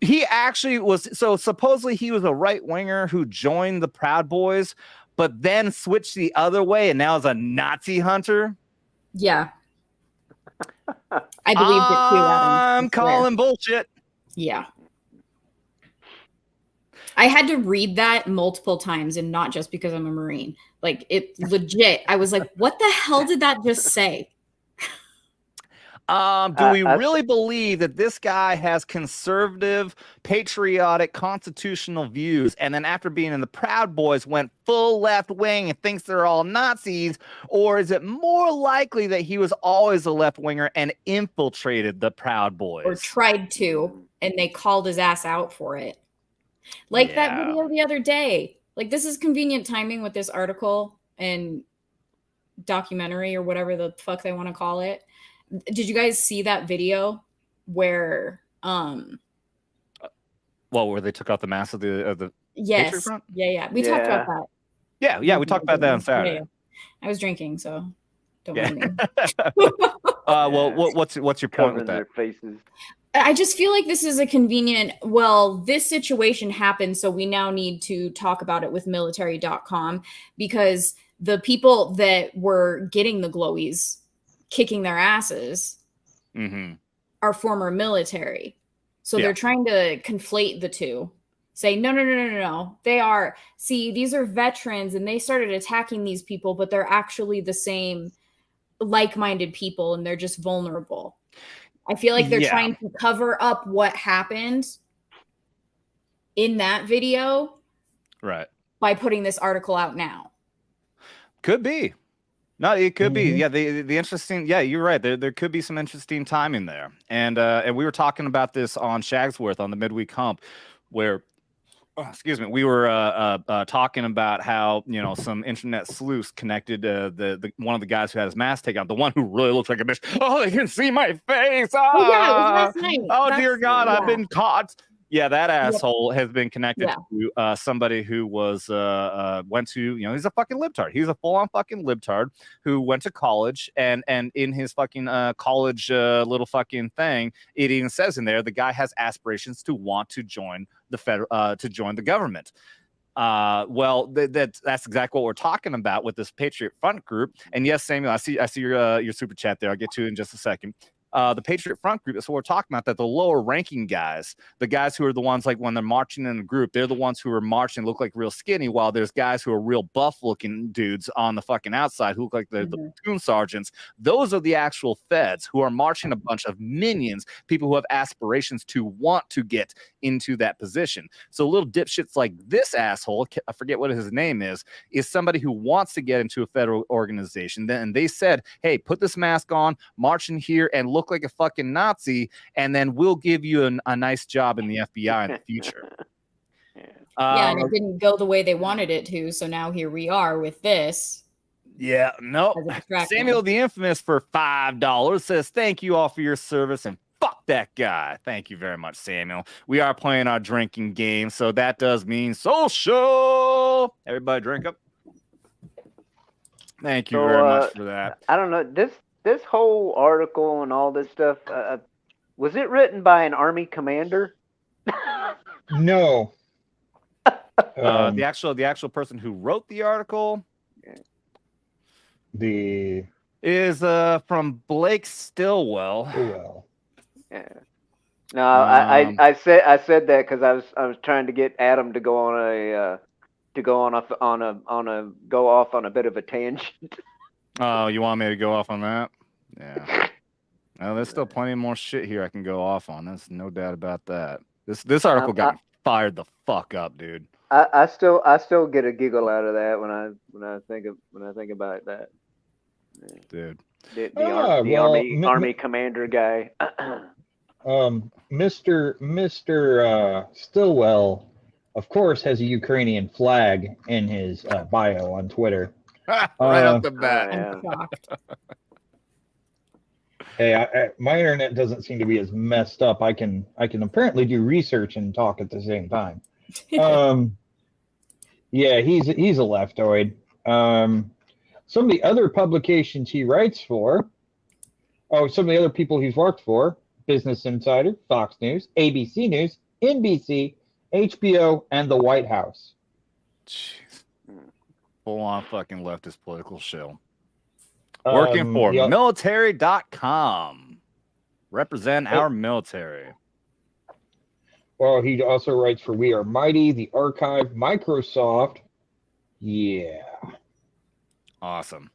He actually was, so supposedly he was a right winger who joined the Proud Boys, but then switched the other way and now is a Nazi hunter. Yeah. I believe it too. I'm calling bullshit. Yeah. I had to read that multiple times, and not just because I'm a Marine. Like, it legit, I was like, what the hell did that just say? Do we really believe that this guy has conservative, patriotic, constitutional views, and then after being in the Proud Boys went full left wing and thinks they're all Nazis? Or is it more likely that he was always a left winger and infiltrated the Proud Boys? Or tried to, and they called his ass out for it. Like that video the other day. Like, this is convenient timing with this article and documentary or whatever the fuck they want to call it. Did you guys see that video where where they took out the mask of the yes Patriot Front? Yeah we talked about that. Yeah we talked about that on Saturday. I was drinking, so don't mind me. What's your point with that? Their faces. I just feel like this is a convenient, this situation happened, so we now need to talk about it with military.com, because the people that were getting the glowies kicking their asses are former military. So they're trying to conflate the two. Say, no. They are, these are veterans and they started attacking these people, but they're actually the same like-minded people and they're just vulnerable. I feel like they're trying to cover up what happened in that video. Right. By putting this article out now. Could be. No, it could be. Yeah, the interesting. Yeah, you're right. There could be some interesting timing there. And we were talking about this on Shagsworth on the midweek hump, where, we were talking about how some internet sleuths connected the one of the guys who had his mask taken out, the one who really looks like a bitch. Oh, they can see my face. Oh yeah, it was last night. Oh dear God, I've been caught. Yeah, that asshole has been connected to somebody who was went to, he's a fucking libtard. He's a full-on fucking libtard who went to college, and in his fucking college little fucking thing, it even says in there the guy has aspirations to want to join the to join the government. That's exactly what we're talking about with this Patriot Front group. And yes, Samuel, I see your super chat there. I'll get to it in just a second. The Patriot Front group, that's what we're talking about, that the lower ranking guys, the guys who are the ones like when they're marching in a group, they're the ones who are marching, look like real skinny, while there's guys who are real buff looking dudes on the fucking outside who look like the platoon sergeants. Those are the actual feds who are marching a bunch of minions, people who have aspirations to want to get into that position. So little dipshits like this asshole, I forget what his name is somebody who wants to get into a federal organization. Then they said, hey, put this mask on, march in here, and look like a fucking Nazi, and then we'll give you a nice job in the FBI in the future. And it didn't go the way they wanted it to, so now here we are with this. Yeah, no. Samuel the Infamous for $5 says, thank you all for your service, and fuck that guy. Thank you very much, Samuel. We are playing our drinking game, so that does mean social. Everybody drink up. Thank you very much for that. I don't know, this whole article and all this stuff, was it written by an Army commander? No. The actual person who wrote the article is from Blake Stillwell. Well. Yeah. No, I said that because I was trying to get Adam to go off on a bit of a tangent. Oh, you want me to go off on that? Yeah. Well, there's still plenty more shit here I can go off on. There's no doubt about that. This article got fired the fuck up, dude. I still get a giggle out of that when I think about that. Dude. The Army commander guy. Mr. Stillwell, of course, has a Ukrainian flag in his bio on Twitter. Right off the bat. I'm shocked. Hey, my internet doesn't seem to be as messed up. I can apparently do research and talk at the same time. Yeah, he's a leftoid. Some of the other publications he writes for, some of the other people he's worked for: Business Insider, Fox News, ABC News, NBC, HBO, and the White House. Jeez. Full-on fucking leftist political shill. Working for military.com. Represent our military. Well, he also writes for We Are Mighty, The Archive, Microsoft. Yeah. Awesome.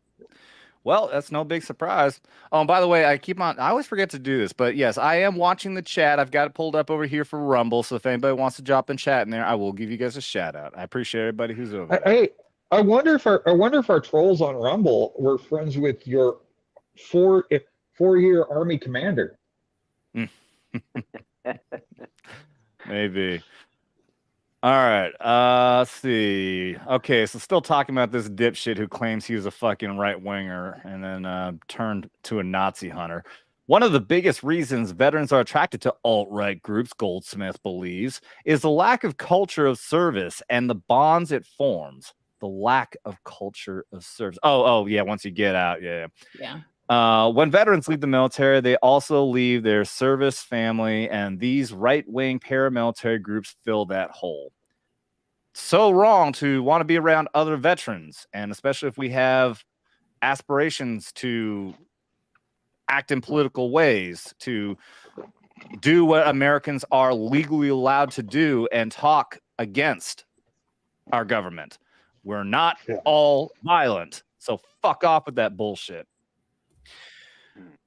Well, that's no big surprise. Oh, and by the way, I always forget to do this, but yes, I am watching the chat. I've got it pulled up over here for Rumble. So if anybody wants to drop in chat in there, I will give you guys a shout out. I appreciate everybody who's over there. I wonder if our trolls on Rumble were friends with your four-year Army commander. Maybe. All right. Let's see. Okay, so still talking about this dipshit who claims he was a fucking right winger and then turned to a Nazi hunter. One of the biggest reasons veterans are attracted to alt-right groups, Goldsmith believes, is the lack of culture of service and the bonds it forms. The lack of culture of service. Oh, yeah. Once you get out, yeah. When veterans leave the military, they also leave their service family, and these right-wing paramilitary groups fill that hole. So wrong to want to be around other veterans, and especially if we have aspirations to act in political ways, to do what Americans are legally allowed to do and talk against our government. We're not all violent, so fuck off with that bullshit.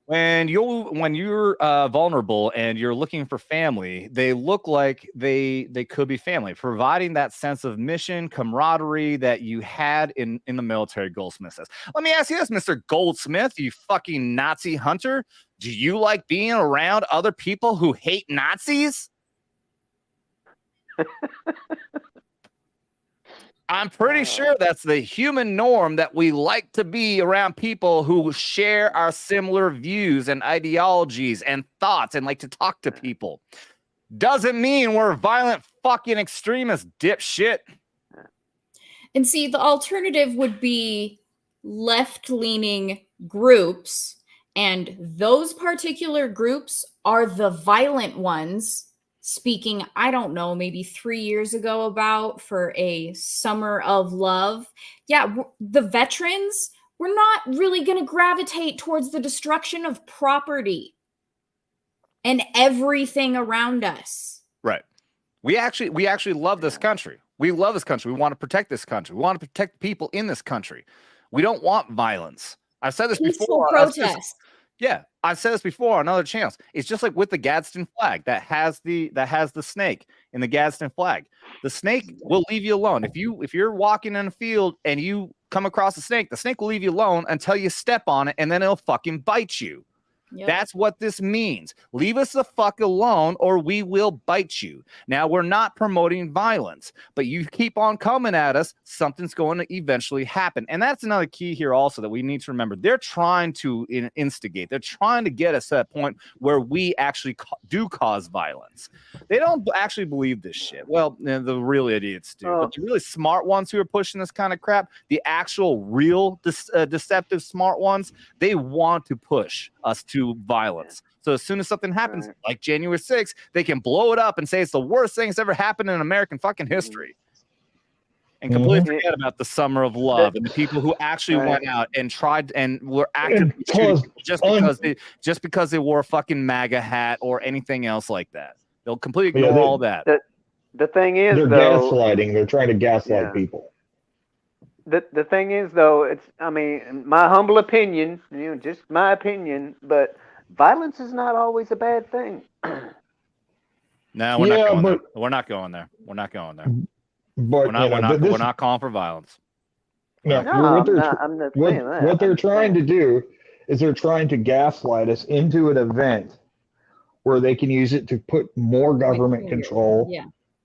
When you're vulnerable and you're looking for family, they look like they could be family, providing that sense of mission, camaraderie that you had in the military. Goldsmith says. Let me ask you this, Mr. Goldsmith, you fucking Nazi hunter. Do you like being around other people who hate Nazis? I'm pretty sure that's the human norm, that we like to be around people who share our similar views and ideologies and thoughts and like to talk to people. Doesn't mean we're violent fucking extremists, dipshit. And see, the alternative would be left-leaning groups, and those particular groups are the violent ones. Speaking, I don't know, maybe 3 years ago about for a summer of love. Yeah, the veterans, we're not really going to gravitate towards the destruction of property and everything around us. Right. We actually love this country. We love this country. We want to protect this country. We want to protect people in this country. We don't want violence. I've said this Peaceful before. protest. Yeah, I've said this before on other channels. It's just like with the Gadsden flag that has the snake in the Gadsden flag. The snake will leave you alone. If you're walking in a field and you come across a snake, the snake will leave you alone until you step on it, and then it'll fucking bite you. Yep. That's what this means. Leave us the fuck alone or we will bite you. Now, we're not promoting violence, but you keep on coming at us, something's going to eventually happen. And that's another key here also that we need to remember. They're trying to instigate. They're trying to get us to that point where we actually do cause violence. They don't actually believe this shit. Well, the real idiots do. But the really smart ones who are pushing this kind of crap, the actual real deceptive smart ones, they want to push us to violence. So as soon as something happens, like January 6th, they can blow it up and say it's the worst thing that's ever happened in American fucking history. And completely forget about the summer of love and the people who actually went out and tried and were actively shooting just because they wore a fucking MAGA hat or anything else like that. They'll completely ignore all that. The thing is, they're gaslighting. They're trying to gaslight people. The thing is, though, my humble opinion, just my opinion, but violence is not always a bad thing. No, we're not going there. We're not going there. But we're not calling for violence. No, what they're trying to do is they're trying to gaslight us into an event where they can use it to put more government control,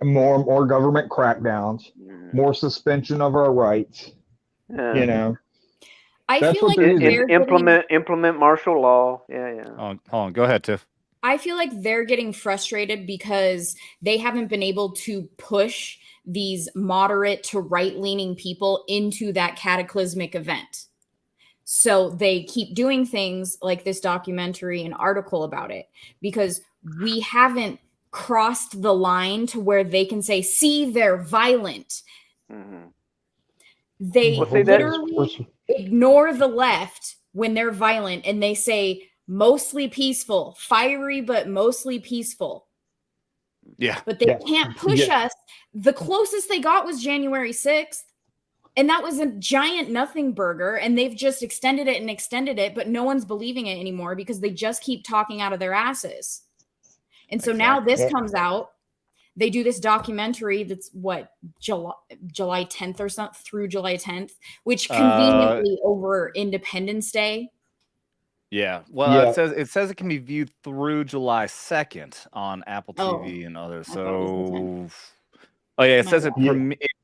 more government crackdowns, more suspension of our rights. I feel like they're implement martial law. Hold on. Go ahead, Tiff. I feel like they're getting frustrated because they haven't been able to push these moderate to right-leaning people into that cataclysmic event. So they keep doing things like this documentary and article about it because we haven't crossed the line to where they can say, see, they're violent. Mm-hmm. They literally ignore the left when they're violent and they say mostly peaceful, fiery, but mostly peaceful. Yeah. But they can't push us. The closest they got was January 6th. And that was a giant nothing burger, and they've just extended it, but no one's believing it anymore because they just keep talking out of their asses. And so now this comes out. They do this documentary that's July 10th or something, through July 10th, which conveniently over Independence Day. Yeah. Well, it says it can be viewed through July 2nd on Apple TV and others. So, it says it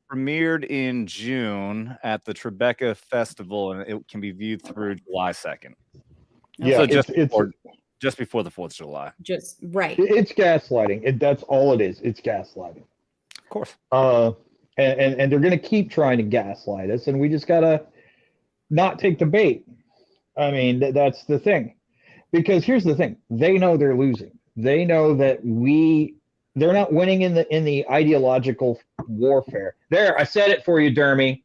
premiered in June at the Tribeca Festival, and it can be viewed through July 2nd. Yeah, so just before the 4th of July. Just right. It's gaslighting. That's all it is. It's gaslighting. Of course. And they're going to keep trying to gaslight us, and we just got to not take the bait. I mean, that's the thing. Because here's the thing. They know they're losing. They know that they're not winning in the ideological warfare. There, I said it for you, Dermy.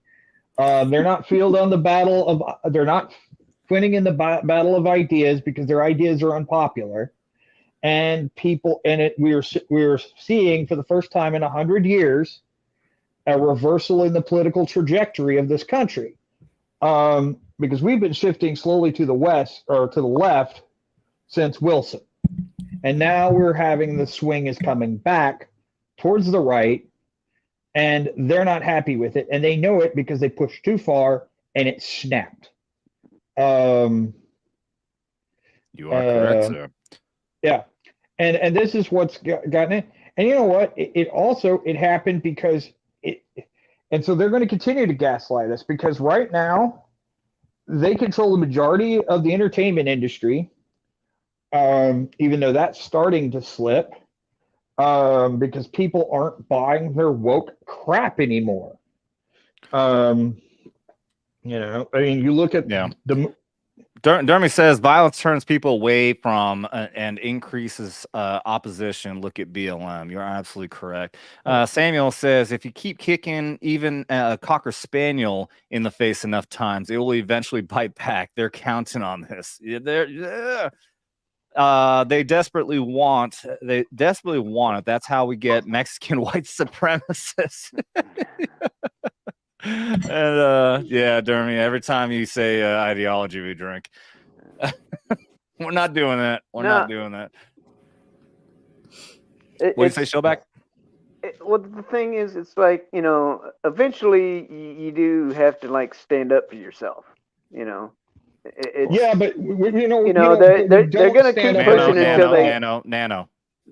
They're not they're not winning in the battle of ideas because their ideas are unpopular, and we're seeing for the first time in 100 years a reversal in the political trajectory of this country, because we've been shifting slowly to the west or to the left since Wilson, and now we're having the swing is coming back towards the right, and they're not happy with it, and they know it because they pushed too far and it snapped. You are correct, sir. Yeah, and this is what's gotten it. And you know what? It happened because and so they're going to continue to gaslight us because right now they control the majority of the entertainment industry. Even though that's starting to slip, because people aren't buying their woke crap anymore. I mean, you look at the. Dermy says violence turns people away from and increases opposition. Look at BLM. You're absolutely correct. Samuel says if you keep kicking even a Cocker Spaniel in the face enough times, it will eventually bite back. They're counting on this. They desperately want it. That's how we get Mexican white supremacists. And Dermy, every time you say ideology, we drink. We're not doing that. We're not doing that. What do you say, Shellback? Well, the thing is, it's like, eventually you do have to like stand up for yourself. But they're gonna keep pushing until they. Nano.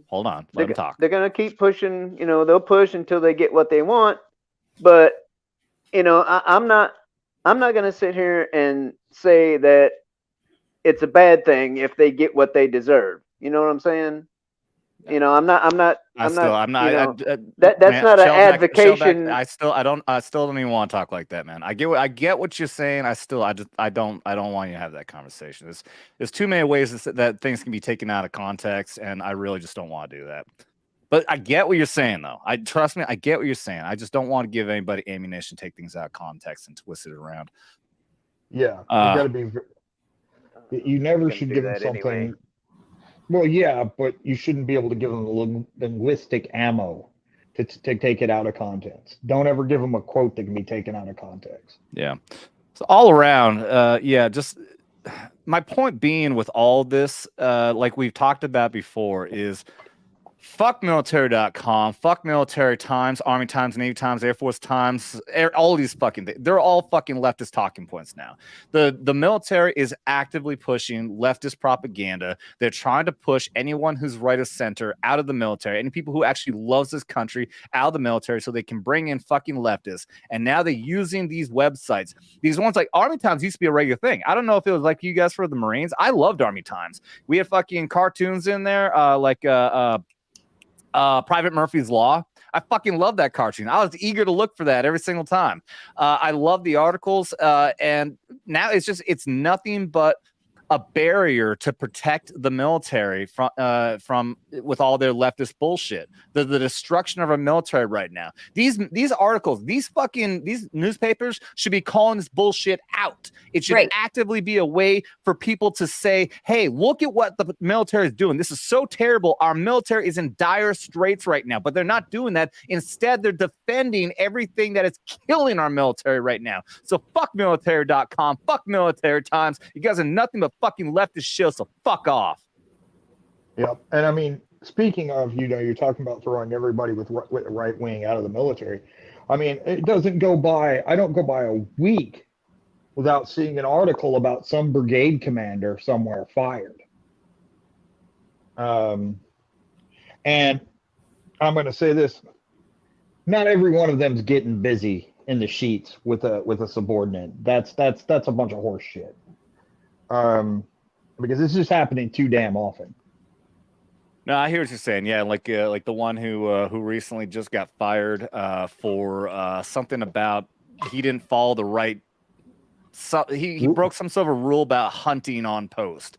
Hold on, let them talk. They're gonna keep pushing. They'll push until they get what they want. But I'm not gonna sit here and say that it's a bad thing if they get what they deserve. You know what I'm saying? I'm not. That's not an advocation. I still don't even want to talk like that, man. I get what you're saying. I don't want you to have that conversation. There's too many ways that things can be taken out of context, and I really just don't want to do that. But I get what you're saying, though. Trust me, I get what you're saying. I just don't want to give anybody ammunition, take things out of context, and twist it around. Yeah, you got to be. You never should give them something. Anyway. Well, yeah, but you shouldn't be able to give them linguistic ammo to take it out of context. Don't ever give them a quote that can be taken out of context. Yeah. So all around, just my point being with all this, like we've talked about before, is fuck military.com, fuck Military Times, Army Times, Navy Times, Air Force Times, all these fucking things. They're all fucking leftist talking points now. The military is actively pushing leftist propaganda. They're trying to push anyone who's right of center out of the military, any people who actually loves this country out of the military so they can bring in fucking leftists. And now they're using these websites. These ones like Army Times used to be a regular thing. I don't know if it was like you guys for the Marines. I loved Army Times. We had fucking cartoons in there, Private Murphy's Law. I fucking love that cartoon. I was eager to look for that every single time. I love the articles, and now it's nothing but a barrier to protect the military from with all their leftist bullshit. The destruction of our military right now. These articles, these newspapers should be calling this bullshit out. It should actively be a way for people to say, hey, look at what the military is doing. This is so terrible. Our military is in dire straits right now, but they're not doing that. Instead, they're defending everything that is killing our military right now. So fuck military.com, fuck Military Times. You guys are nothing but fucking leftist shit, so fuck off. Yep. And I mean, speaking of, you're talking about throwing everybody with the right wing out of the military. I mean, it doesn't go by, I don't go by a week without seeing an article about some brigade commander somewhere fired. And I'm going to say this, not every one of them's getting busy in the sheets with a subordinate. That's a bunch of horse shit. Because this is happening too damn often. No, I hear what you're saying. Yeah, like the one who recently just got fired for something about he didn't follow the right. So he broke some sort of rule about hunting on post,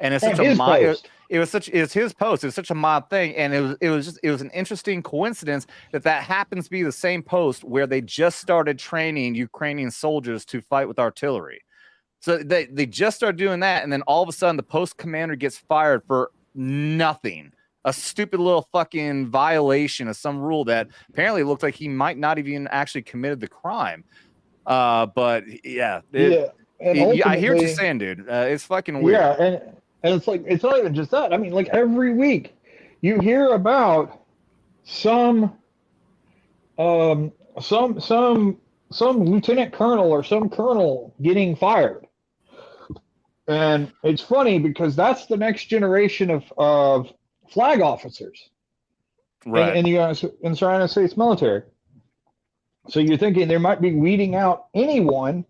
and it's such a mild. It's his post. It was such a mild thing, and it was an interesting coincidence that happens to be the same post where they just started training Ukrainian soldiers to fight with artillery. So they just started doing that, and then all of a sudden the post commander gets fired for nothing. A stupid little fucking violation of some rule that apparently looked like he might not even actually committed the crime. But yeah, I hear what you're saying, dude. It's fucking weird. Yeah, and it's like, it's not even just that. I mean, like every week you hear about some lieutenant colonel or some colonel getting fired. And it's funny because that's the next generation of flag officers in the United States military. So you're thinking there might be weeding out anyone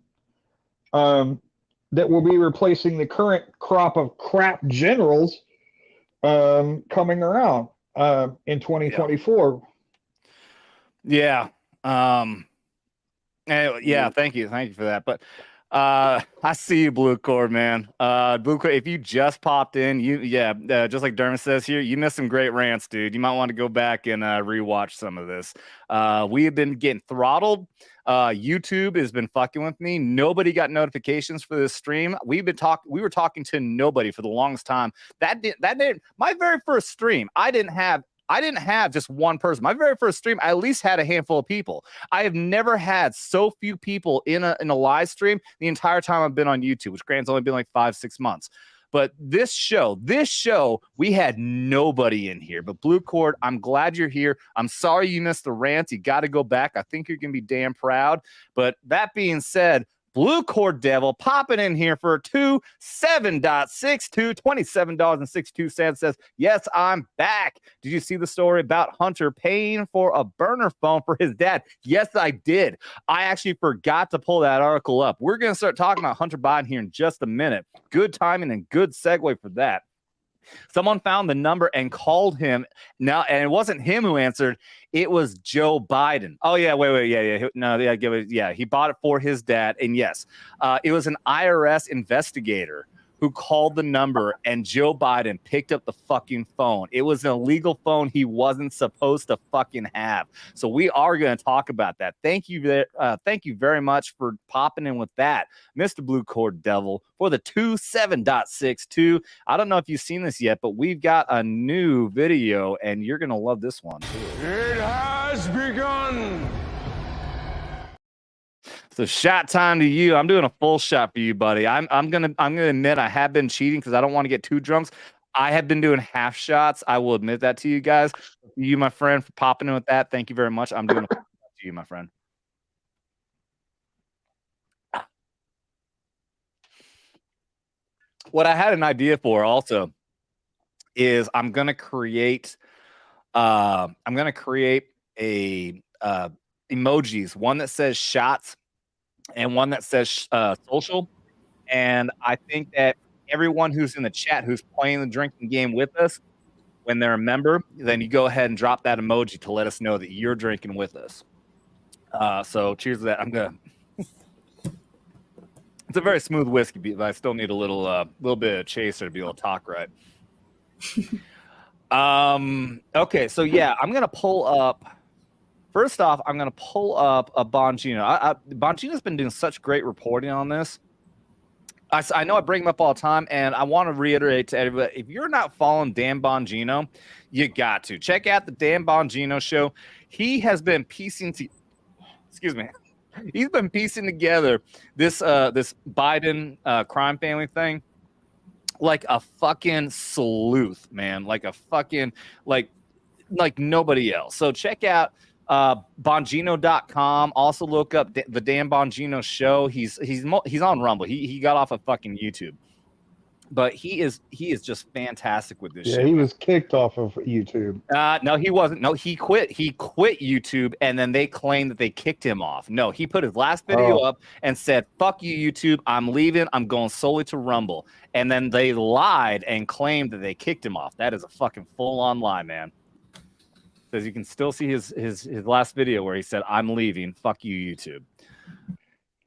that will be replacing the current crop of crap generals coming around in 2024. Yeah. Thank you for that. But I see you, Blue Cord, man. Blue Cord, if you just popped in, just like Dermot says here, you missed some great rants, dude. You might want to go back and rewatch some of this. We have been getting throttled. YouTube has been fucking with me. Nobody got notifications for this stream. We were talking to nobody for the longest time. My very first stream, I didn't have just one person. My very first stream, I at least had a handful of people. I have never had so few people in a live stream the entire time I've been on YouTube, which grant's only been like 5-6 months. But this show, we had nobody in here. But Blue Cord, I'm glad you're here. I'm sorry you missed the rant. You got to go back. I think you're going to be damn proud. But that being said, Blue Cord Devil popping in here for 27.62, $27.62 says, yes, I'm back. Did you see the story about Hunter paying for a burner phone for his dad? Yes, I did. I actually forgot to pull that article up. We're going to start talking about Hunter Biden here in just a minute. Good timing and good segue for that. Someone found the number and called him now, and it wasn't him who answered. It was Joe Biden. Oh yeah, wait, yeah. He bought it for his dad, and yes, it was an IRS investigator who called the number, and Joe Biden picked up the fucking phone. It was an illegal phone he wasn't supposed to fucking have. So we are going to talk about that. Thank you very much for popping in with that, Mr. Blue Cord Devil, for the 27.62. I don't know if you've seen this yet, but we've got a new video, and you're going to love this one too. It has begun. So shot time to you. I'm doing a full shot for you, buddy. I'm gonna admit I have been cheating because I don't want to get too drunk. I have been doing half shots. I will admit that to you guys. You, my friend, for popping in with that. Thank you very much. I'm doing a full shot to you, my friend. What I had an idea for also is I'm gonna create a emojis, one that says shots and one that says social. And I think that everyone who's in the chat who's playing the drinking game with us, when they're a member, then you go ahead and drop that emoji to let us know that you're drinking with us. So cheers to that. I'm gonna It's a very smooth whiskey, but I still need a little bit of chaser to be able to talk right. Okay, so yeah, I'm gonna pull up. First off, I'm gonna pull up a Bongino. Bongino's been doing such great reporting on this. I know I bring him up all the time, and I want to reiterate to everybody: if you're not following Dan Bongino, you got to check out the Dan Bongino show. He has been piecing He's been piecing together this Biden crime family thing like a fucking sleuth, man. Like a fucking like nobody else. So check out Bongino.com. Also look up the Dan Bongino show. He's on Rumble. He got off of fucking YouTube. But he is just fantastic with this shit. Yeah, he was kicked off of YouTube. No, he wasn't. No, he quit. He quit YouTube, and then they claimed that they kicked him off. No, he put his last video up and said, "Fuck you, YouTube. I'm leaving. I'm going solely to Rumble." And then they lied and claimed that they kicked him off. That is a fucking full-on lie, man. Because you can still see his last video where he said, "I'm leaving. Fuck you, YouTube."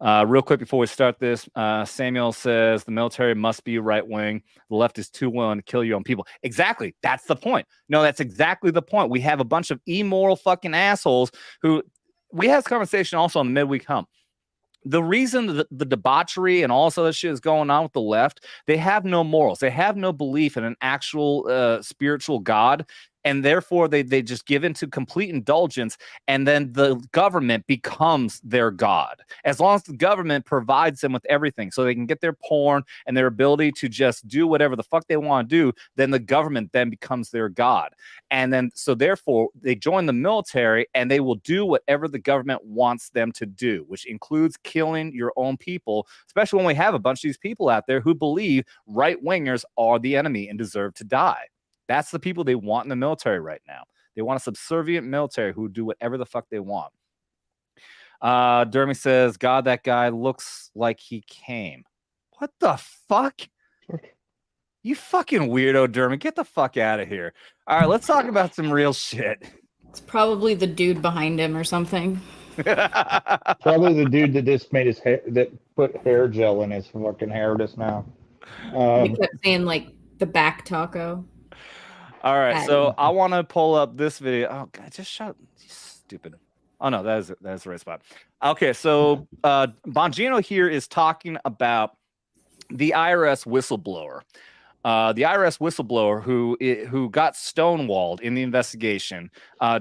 Real quick before we start this, Samuel says the military must be right wing. The left is too willing to kill your own people. Exactly. That's the point. No, that's exactly the point. We have a bunch of immoral fucking assholes who we had this conversation also on the midweek hump. The reason the debauchery and all this other shit is going on with the left, they have no morals. They have no belief in an actual spiritual God. And therefore, they just give into complete indulgence, and then the government becomes their God. As long as the government provides them with everything so they can get their porn and their ability to just do whatever the fuck they want to do, then the government then becomes their God. And then, so therefore, they join the military, and they will do whatever the government wants them to do, which includes killing your own people, especially when we have a bunch of these people out there who believe right-wingers are the enemy and deserve to die. That's the people they want in the military right now. They want a subservient military who do whatever the fuck they want. Dermy says, God, that guy looks like he came. What the fuck? You fucking weirdo, Dermy. Get the fuck out of here. All right, let's talk about some real shit. It's probably the dude behind him or something. Probably the dude that just made his hair, that put hair gel in his fucking hair just now. He kept saying, like, the back taco. All right, so I want to pull up this video. Oh, God, just shut up. You stupid. Oh, no, that is the right spot. Okay, so Bongino here is talking about the IRS whistleblower. The IRS whistleblower who got stonewalled in the investigation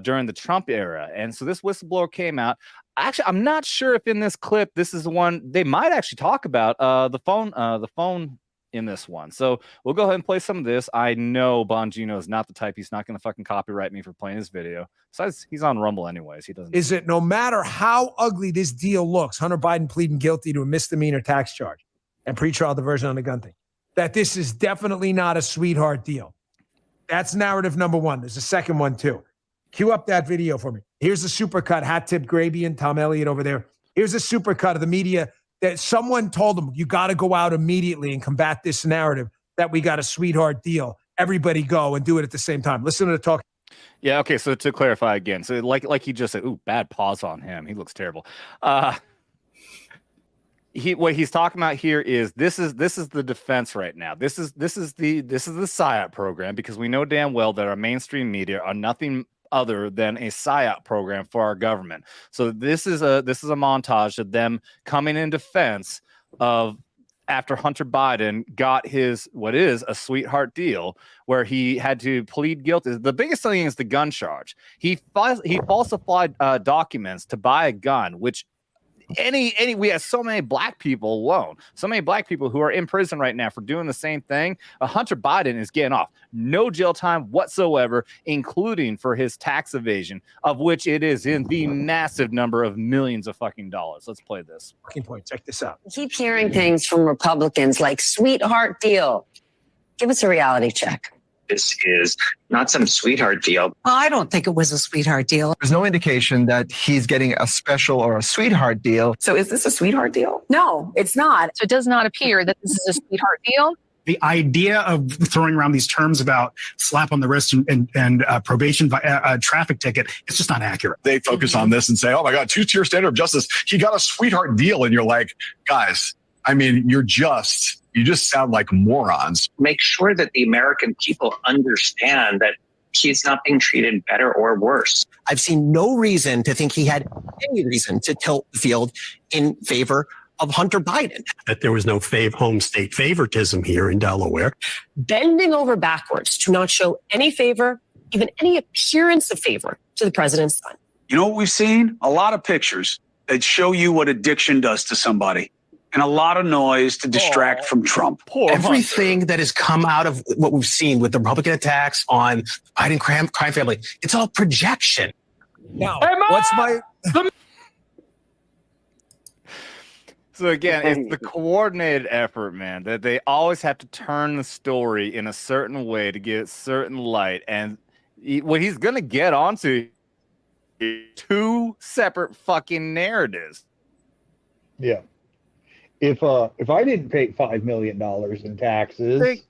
during the Trump era. And so this whistleblower came out. Actually, I'm not sure if in this clip, this is the one they might actually talk about the phone in this one. So we'll go ahead and play some of this. I know Bongino is not the type. He's not going to fucking copyright me for playing his video. Besides, he's on Rumble anyways. He doesn't. Is it no matter how ugly this deal looks, Hunter Biden pleading guilty to a misdemeanor tax charge and pretrial diversion on the gun thing, that this is definitely not a sweetheart deal? That's narrative number one. There's a second one too. Cue up that video for me. Here's the supercut. Hat tip Graby and Tom Elliott over there. Here's a supercut of the media that someone told them, you got to go out immediately and combat this narrative that we got a sweetheart deal. Everybody go and do it at the same time. Listen to the talk. Yeah, okay, so to clarify again, so like he just said, ooh, bad pause on him. He looks terrible. What he's talking about here is this is the defense right now. This is the PSYOP program, because we know damn well that our mainstream media are nothing other than a PSYOP program for our government. So this is a montage of them coming in defense of after Hunter Biden got his what is a sweetheart deal where he had to plead guilty. The biggest thing is the gun charge. He falsified documents to buy a gun, which we have so many black people alone, so many black people who are in prison right now for doing the same thing. Hunter Biden is getting off no jail time whatsoever, including for his tax evasion, of which it is in the massive number of millions of fucking dollars. Let's play this. Point. Check this out. I keep hearing things from Republicans like sweetheart deal. Give us a reality check. This is not some sweetheart deal. I don't think it was a sweetheart deal. There's no indication that he's getting a special or a sweetheart deal. So is this a sweetheart deal? No, it's not. So it does not appear that this is a sweetheart deal. The idea of throwing around these terms about slap on the wrist and probation traffic ticket, it's just not accurate. They focus on this and say, oh my God, two-tier standard of justice. He got a sweetheart deal. And you're like, guys, I mean, you just sound like morons. Make sure that the American people understand that he's not being treated better or worse. I've seen no reason to think he had any reason to tilt the field in favor of Hunter Biden. That there was no home state favoritism here in Delaware. Bending over backwards to not show any favor, even any appearance of favor to the president's son. You know what we've seen? A lot of pictures that show you what addiction does to somebody. And a lot of noise to distract from Trump. Everything that has come out of what we've seen with the Republican attacks on Biden crime family, it's all projection. Now, what's my... So again, it's the coordinated effort, man, that they always have to turn the story in a certain way to get certain light. And what he's going to get onto is 2 separate fucking narratives. Yeah. If I didn't pay $5 million in taxes,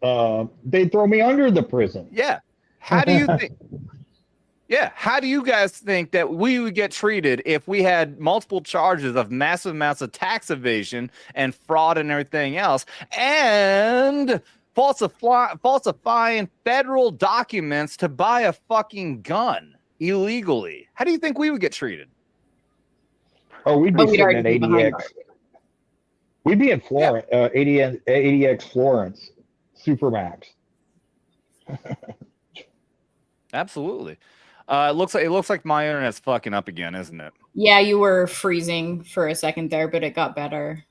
they'd throw me under the prison. Yeah. How do you think? Yeah. How do you guys think that we would get treated if we had multiple charges of massive amounts of tax evasion and fraud and everything else, and falsifying federal documents to buy a fucking gun illegally? How do you think we would get treated? Oh, we'd be sitting at ADX. We'd be in Florence, ADX Florence, Supermax. Absolutely. It looks like my internet's fucking up again, isn't it? Yeah, you were freezing for a second there, but it got better.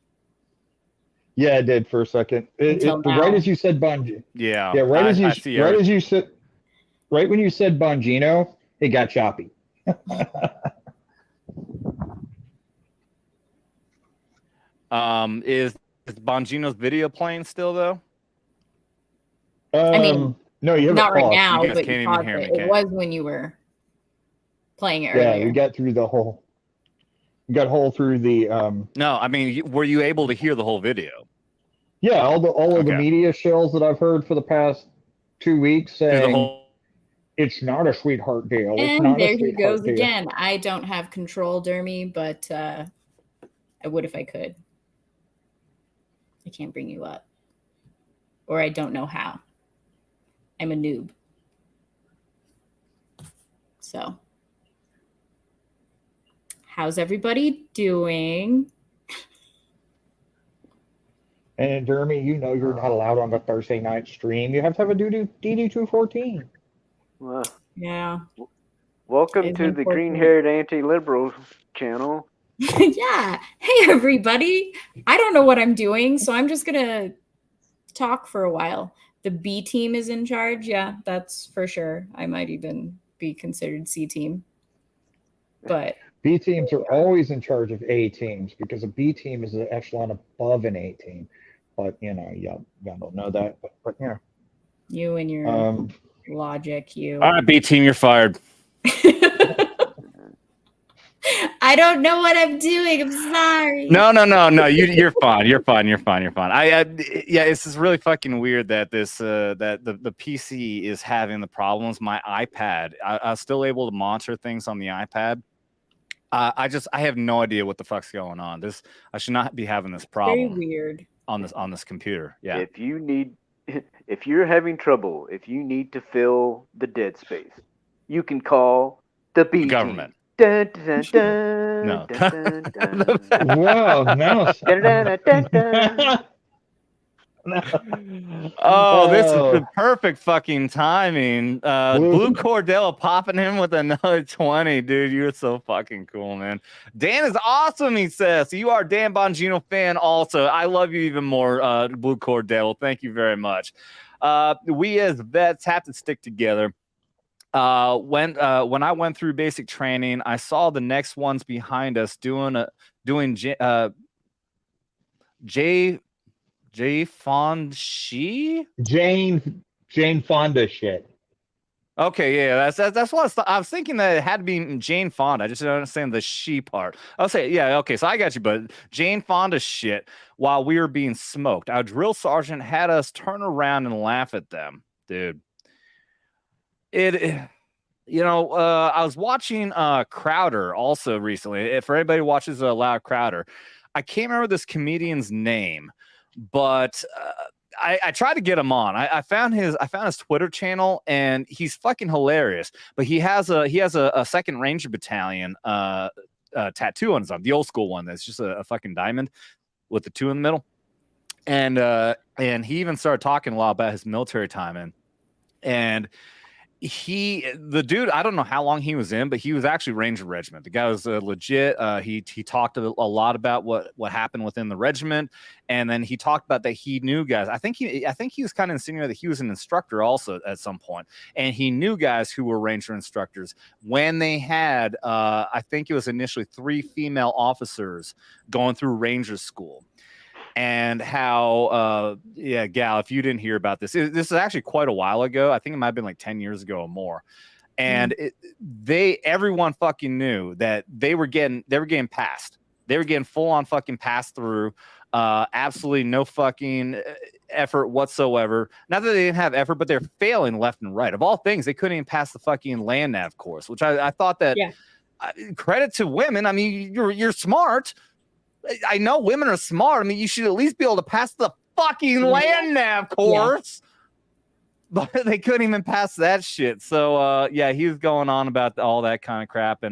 Yeah, it did for a second. Right as you said Bongino. Yeah. Yeah, right when you said Bongino, it got choppy. Is Bongino's video playing still though? I mean, no, you haven't not right paused. now, You guys but can't you even paused hear me, it. It can was when you were playing it earlier. Yeah, we got through the whole. We got whole through the. No, I mean, were you able to hear the whole video? Yeah, all of the media shells that I've heard for the past 2 weeks saying it's not a sweetheart deal. It's And not there a he sweetheart goes deal. again. I don't have control, Dermy, but I would if I could. I can't bring you up. Or I don't know how. I'm a noob. So, how's everybody doing? And Jeremy, you know you're not allowed on the Thursday night stream. You have to have a DD214. Well, yeah. Welcome It's to the important. green-haired anti-liberal channel. Yeah. Hey, everybody. I don't know what I'm doing, so I'm just going to talk for a while. The B team is in charge. Yeah, that's for sure. I might even be considered C team. But B teams are always in charge of A teams because a B team is an echelon above an A team. But, y'all don't know that. But yeah. you and your logic, you. All right, B team, you're fired. I don't know what I'm doing. I'm sorry. No. You're fine. You're fine. Yeah, it's just really fucking weird that this that the PC is having the problems. My iPad, I was still able to monitor things on the iPad. I have no idea what the fuck's going on. I should not be having this problem. Very weird. On this computer. Yeah. If you're having trouble, if you need to fill the dead space, you can call the B team. Government. Dun, dun, dun, No. dun, dun, dun. Wow, now. Dun, dun, dun, dun. Oh, this is the perfect fucking timing. Blue Cordell popping him with another 20. Dude, you're so fucking cool, man. Dan is awesome, he says. You are a Dan Bongino fan also. I love you even more, Blue Cordell. Thank you very much. We as vets have to stick together. When I went through basic training, I saw the next ones behind us doing Jane Fonda shit. Okay, yeah, that's what I was thinking, that it had to be Jane Fonda. I just didn't understand the she part. I'll say, yeah, okay, so I got you, but Jane Fonda shit while we were being smoked. Our drill sergeant had us turn around and laugh at them, dude. I was watching Crowder also recently. If anybody watches Loud Crowder, I can't remember this comedian's name, but I tried to get him on. I found his Twitter channel, and he's fucking hilarious. But he has a second Ranger Battalion tattoo on his arm, the old school one that's just a fucking diamond with the 2 in the middle. And he even started talking a lot about his military time and the dude, I don't know how long he was in, but he was actually Ranger Regiment. The guy was legit. He talked a lot about what happened within the regiment, and then he talked about that he knew guys. I think he was kind of insinuating that he was an instructor also at some point, and he knew guys who were Ranger instructors when they had I think it was initially 3 female officers going through Ranger school. And how, Gal, if you didn't hear about this is actually quite a while ago. I think it might have been like 10 years ago or more. And everyone fucking knew that they were getting passed. They were getting full on fucking passed through. Absolutely no fucking effort whatsoever. Not that they didn't have effort, but they're failing left and right. Of all things, they couldn't even pass the fucking land nav course, which I thought that credit to women. I mean, you're smart. I know women are smart. I mean, you should at least be able to pass the fucking land nav course. But they couldn't even pass that shit. So he was going on about all that kind of crap.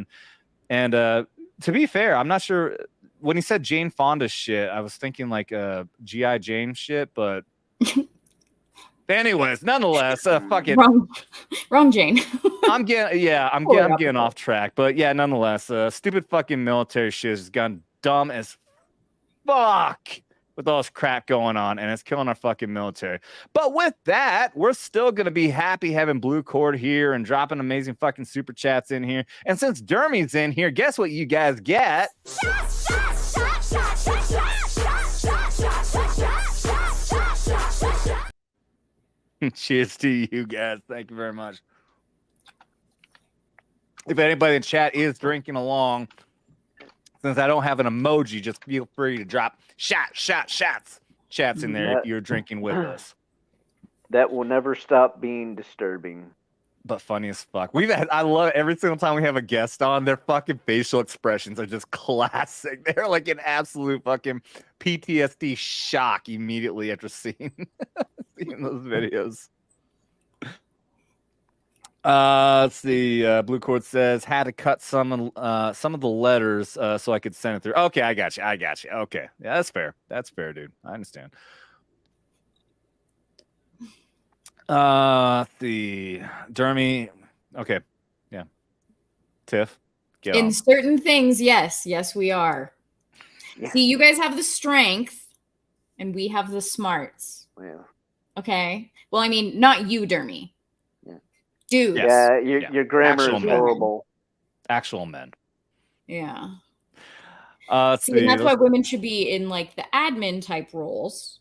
And to be fair, I'm not sure when he said Jane Fonda shit, I was thinking like G.I. Jane shit, but anyways, nonetheless, fucking wrong Jane. I'm getting off track. But yeah, nonetheless, stupid fucking military shit has gone dumb as fuck with all this crap going on, and it's killing our fucking military. But with that, we're still gonna be happy having Blue Cord here and dropping amazing fucking super chats in here. And since Dermy's in here, guess what you guys get? Cheers to you guys. Thank you very much. If anybody in chat is drinking along, since I don't have an emoji, just feel free to drop shots chats in there if you're drinking with us. That will never stop being disturbing. But funny as fuck. I love every single time we have a guest on, their fucking facial expressions are just classic. They're like an absolute fucking PTSD shock immediately after seeing those videos. Let's see. Blue Cord says had to cut some of the letters so I could send it through. Okay, I got you. Okay, yeah, that's fair. That's fair, dude. I understand. The Dermy. Okay, yeah. Tiff, get in on. certain things, yes, we are. Yeah. See, you guys have the strength, and we have the smarts. Yeah. Okay. Well, I mean, not you, Dermy. Dude. Yeah, your grammar is horrible. Actual men. Yeah. See, and that's why women should be in like the admin type roles,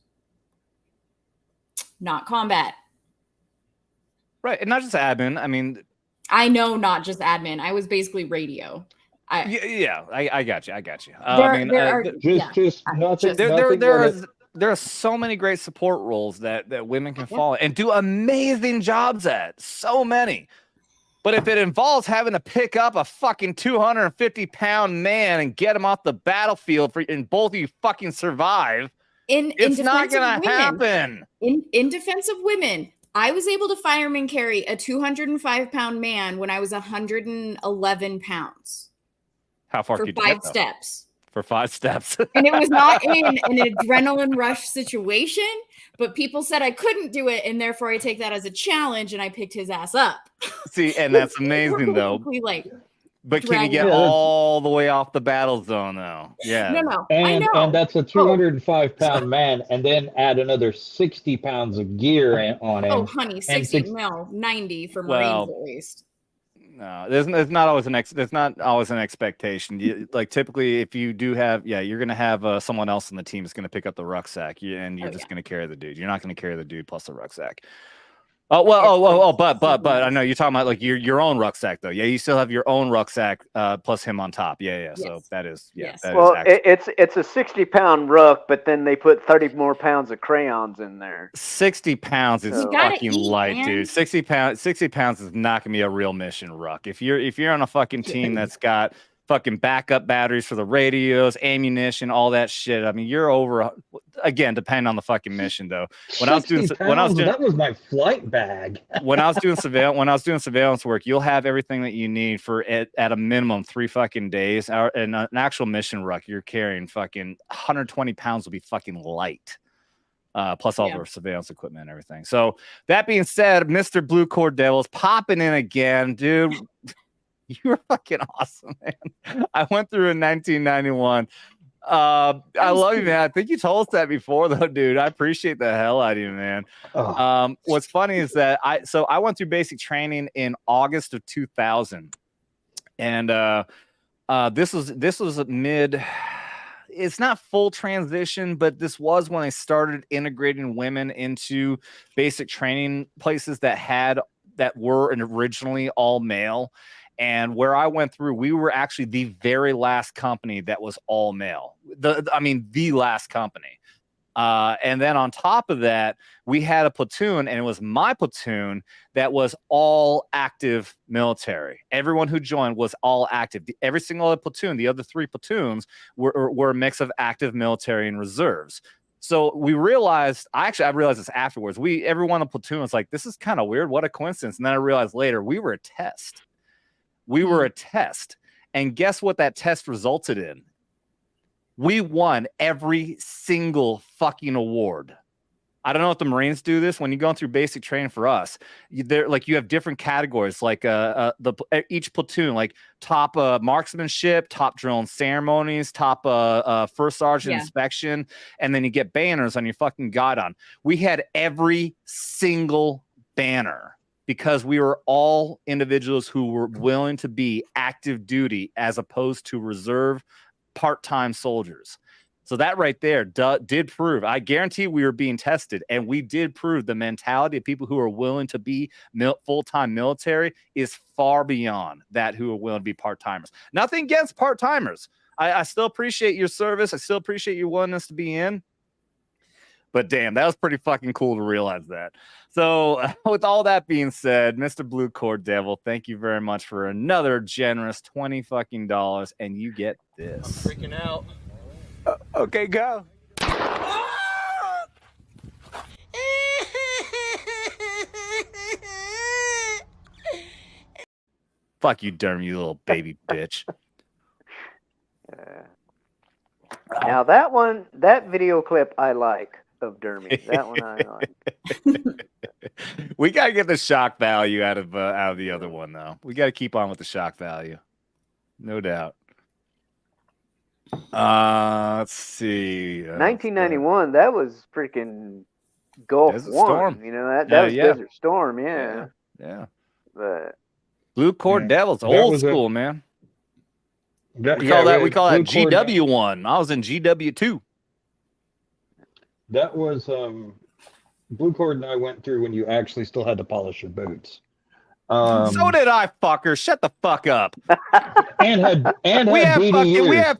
not combat. Right, and not just admin. I mean, I know, not just admin. I was basically radio. I got you. There are so many great support roles that women can follow and do amazing jobs at. So many. But if it involves having to pick up a fucking 250-pound man and get him off the battlefield and both of you fucking survive, it's not going to happen. In defense of women, I was able to fireman carry a 205-pound man when I was 111 pounds. How far could you get? 5 steps. For 5 steps. And it was not in an adrenaline rush situation, but people said I couldn't do it, and therefore I take that as a challenge, and I picked his ass up. See, and that's amazing, though. But can you get all the way off the battle zone, though? Yeah. No. And that's a 205-pound man, and then add another 60 pounds of gear on him. Oh, honey, 60, no, 90 for Marines at least. No, there's not always an expectation. Like typically, if you do have, you're gonna have someone else on the team is gonna pick up the rucksack, and you're just gonna carry the dude. You're not gonna carry the dude plus the rucksack. But I know you're talking about like your own rucksack though. Yeah, you still have your own rucksack plus him on top. Yeah. Yes. So that is it's a 60-pound ruck, but then they put 30 more pounds of crayons in there. 60 pounds is fucking light, man. Dude. 60 pounds is not gonna be a real mission ruck. If you're on a fucking team that's got fucking backup batteries for the radios, ammunition, all that shit. I mean, you're over again, depending on the fucking mission though. That was my flight bag. when I was doing surveillance work, you'll have everything that you need for at a minimum 3 fucking days. And an actual mission ruck, you're carrying fucking 120 pounds will be fucking light. Plus all the surveillance equipment and everything. So that being said, Mr. Blue Cord Devil's popping in again, dude. You were fucking awesome, man. I went through in 1991. I love you, man. I think you told us that before, though, dude. I appreciate the hell out of you, man. What's funny is that I went through basic training in August of 2000, and this was mid. It's not full transition, but this was when I started integrating women into basic training places that were originally all male. And where I went through, we were actually the very last company that was all male. The last company. And then on top of that, we had a platoon, and it was my platoon that was all active military. Everyone who joined was all active. Every single other platoon, the other 3 platoons were a mix of active military and reserves. So we realized, I realized this afterwards. Everyone in the platoon was like, this is kind of weird. What a coincidence. And then I realized later we were a test. And guess what that test resulted in? We won every single fucking award. I don't know if the Marines do this. When you're going through basic training for us, you have different categories, like each platoon, like top marksmanship, top drill and ceremonies, top first sergeant inspection, and then you get banners on your fucking guidon. We had every single banner, because we were all individuals who were willing to be active duty as opposed to reserve part-time soldiers. So that right there did prove, I guarantee we were being tested, and we did prove the mentality of people who are willing to be full-time military is far beyond that who are willing to be part-timers. Nothing against part-timers. I still appreciate your service. I still appreciate your willingness to be in. But damn, that was pretty fucking cool to realize that. So with all that being said, Mr. Blue Cord Devil, thank you very much for another generous $20 fucking dollars, and you get this. I'm freaking out. Okay, go. Fuck you, Derm, you little baby bitch. Now that video clip I like of Dermy. That one I like. We gotta get the shock value out of the other one, though. We gotta keep on with the shock value, no doubt. Let's see. 1991. That was freaking Gulf Desert War. Storm. You know that was Desert Storm. Yeah. But Blue Cord Devil's old school, man. We call that GW1. I was in GW2. That was Blue Cord and I went through when you actually still had to polish your boots. So did I, fucker. Shut the fuck up. We had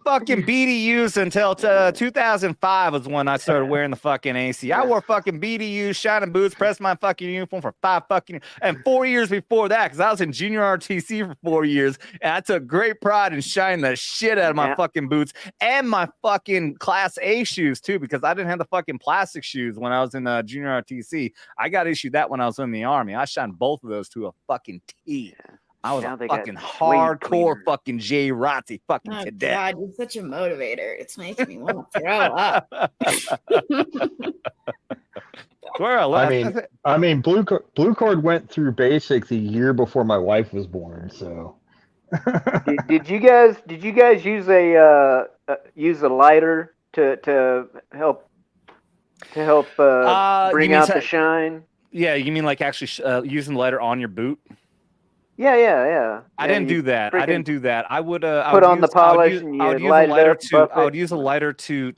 fucking BDUs until 2005 was when I started wearing the fucking AC. I wore fucking BDUs, shining boots, pressed my fucking uniform for 5 fucking and 4 years before that, because I was in junior RTC for 4 years, and I took great pride in shining the shit out of my fucking boots and my fucking Class A shoes too, because I didn't have the fucking plastic shoes when I was in junior RTC. I got issued that when I was in the Army. I shined both of those to a fucking T. I was a fucking hardcore fucking J. Rotty fucking cadet. God, you're such a motivator. It's making me want to throw up. I mean, Blue Cord went through basic the year before my wife was born. So, did you guys use a lighter to help bring out the shine? Yeah, you mean like actually using the lighter on your boot? Yeah. I didn't do that. I would put on the polish and you'd light it up. I would use a lighter to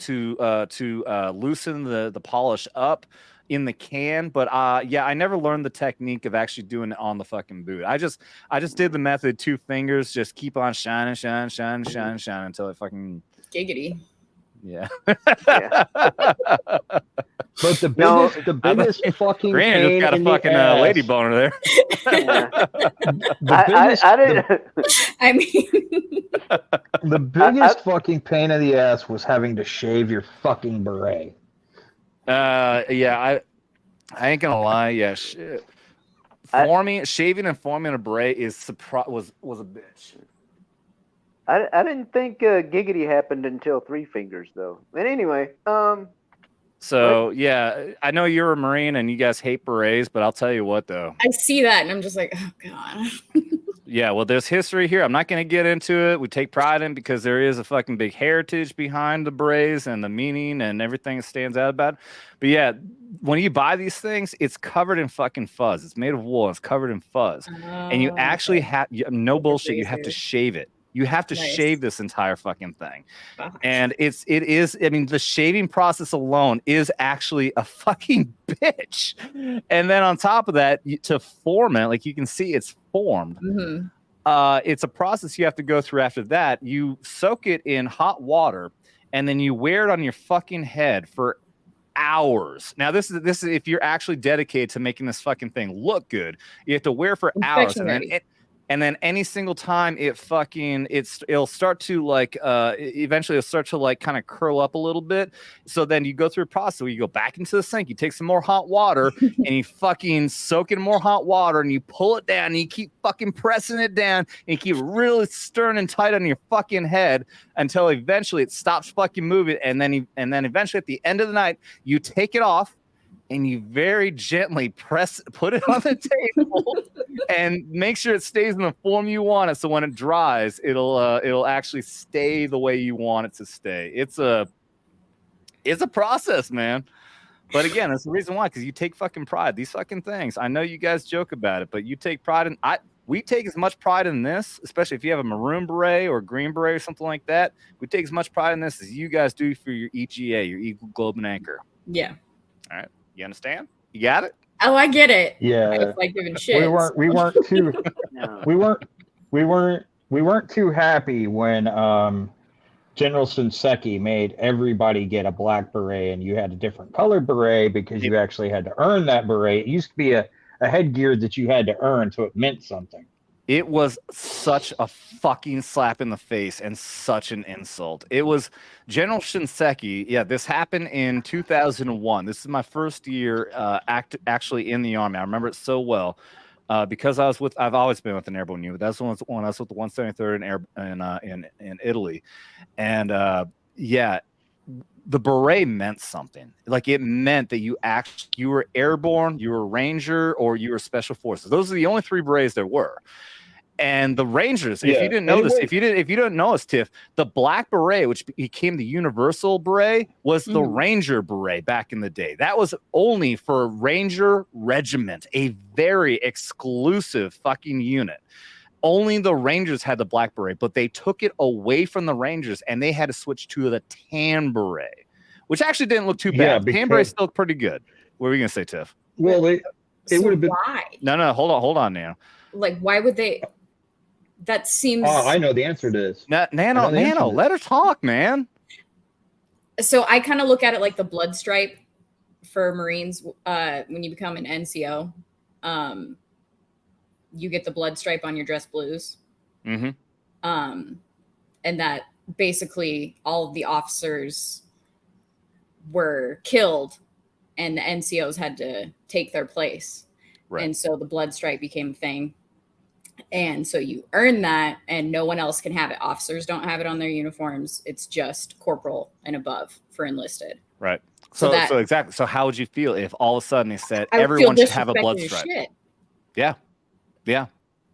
loosen the polish up in the can. But I never learned the technique of actually doing it on the fucking boot. I just did the method 2 fingers, just keep on shining until it fucking giggity. Yeah. But the No, biggest fucking Granny pain just got a in fucking the ass, lady boner there. Yeah. the biggest, I didn't. I mean, the biggest fucking pain in the ass was having to shave your fucking beret. Yeah, I ain't gonna lie. Yeah, shit. Shaving and forming a beret was a bitch. I didn't think giggity happened until 3 fingers though. But anyway, So yeah, I know you're a Marine and you guys hate berets, but I'll tell you what though. I see that and I'm just like, oh god. Yeah, well, there's history here. I'm not going to get into it. We take pride in it because there is a fucking big heritage behind the berets and the meaning and everything that stands out about it. But yeah, when you buy these things, it's covered in fucking fuzz. It's made of wool. It's covered in fuzz. And you actually have, no bullshit, you have to shave it. You have to shave this entire fucking thing. And it is, I mean, the shaving process alone is actually a fucking bitch. And then on top of that, to form it, like you can see it's formed. It's a process you have to go through after that. You soak it in hot water and then you wear it on your fucking head for hours. Now, this is if you're actually dedicated to making this fucking thing look good, you have to wear it for hours. And then any single time it'll start to like eventually it'll start to like kind of curl up a little bit. So then you go through a process where you go back into the sink, you take some more hot water and you fucking soak in more hot water and you pull it down and you keep fucking pressing it down and you keep really stern and tight on your fucking head until eventually it stops fucking moving. And then eventually at the end of the night, you take it off and you very gently put it on the table and make sure it stays in the form you want it. So when it dries, it'll actually stay the way you want it to stay. It's a process, man. But again, that's the reason why, because you take fucking pride. These fucking things. I know you guys joke about it, but you take pride in. We take as much pride in this, especially if you have a maroon beret or a green beret or something like that. We take as much pride in this as you guys do for your EGA, your Eagle, Globe, and Anchor. Yeah. All right. You understand? You got it? Oh, I get it. Yeah. I just like giving shit. We weren't too happy when General Shinseki made everybody get a black beret and you had a different colored beret because you actually had to earn that beret. It used to be a headgear that you had to earn, so it meant something. It was such a fucking slap in the face and such an insult. It was General Shinseki. Yeah, this happened in 2001. This is my first year actually in the Army. I remember it so well because I've always been with an airborne unit. That's when I was with the 173rd in Italy. And yeah, the beret meant something. Like it meant that you were airborne, you were Ranger, or you were Special Forces. Those are the only 3 berets there were. And the Rangers, if you didn't notice, if you didn't notice, Tiff, the black beret, which became the universal beret, was the Ranger beret back in the day. That was only for Ranger Regiment, a very exclusive fucking unit. Only the Rangers had the black beret, but they took it away from the Rangers and they had to switch to the tan beret, which actually didn't look too bad. The tan beret still looked pretty good. What were you gonna say, Tiff? Well, it would have been. Why? No, hold on now. Like, why would they? That seems. Oh, I know the answer to this. Nano, let her talk, man. So I kind of look at it like the blood stripe for Marines. When you become an NCO, you get the blood stripe on your dress blues. And that basically all of the officers were killed and the NCOs had to take their place. Right. And so the blood stripe became a thing. And so you earn that and no one else can have it. Officers don't have it on their uniforms. It's just corporal and above for enlisted. Right. So exactly. So how would you feel if all of a sudden they said everyone should have a blood stripe? Yeah. Yeah.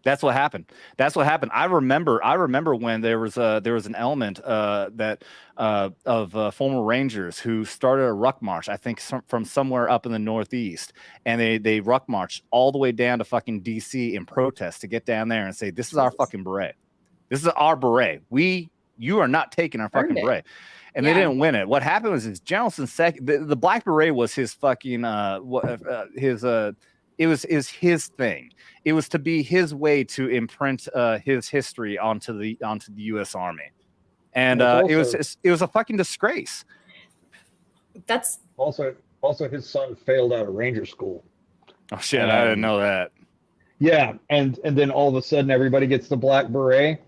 That's what happened. I remember when there was an element of former Rangers who started a ruck march, I think from somewhere up in the Northeast, and they ruck marched all the way down to fucking DC in protest to get down there and say, this is our fucking beret. This is our beret. You are not taking our fucking beret. And they didn't win it. What happened was General Shinseki, the black beret was his fucking it was his thing. It was to be his way to imprint his history onto the U.S. Army. And it was a fucking disgrace. That's also his son failed out of Ranger School. Oh shit, I didn't know that. Yeah, and then all of a sudden everybody gets the black beret.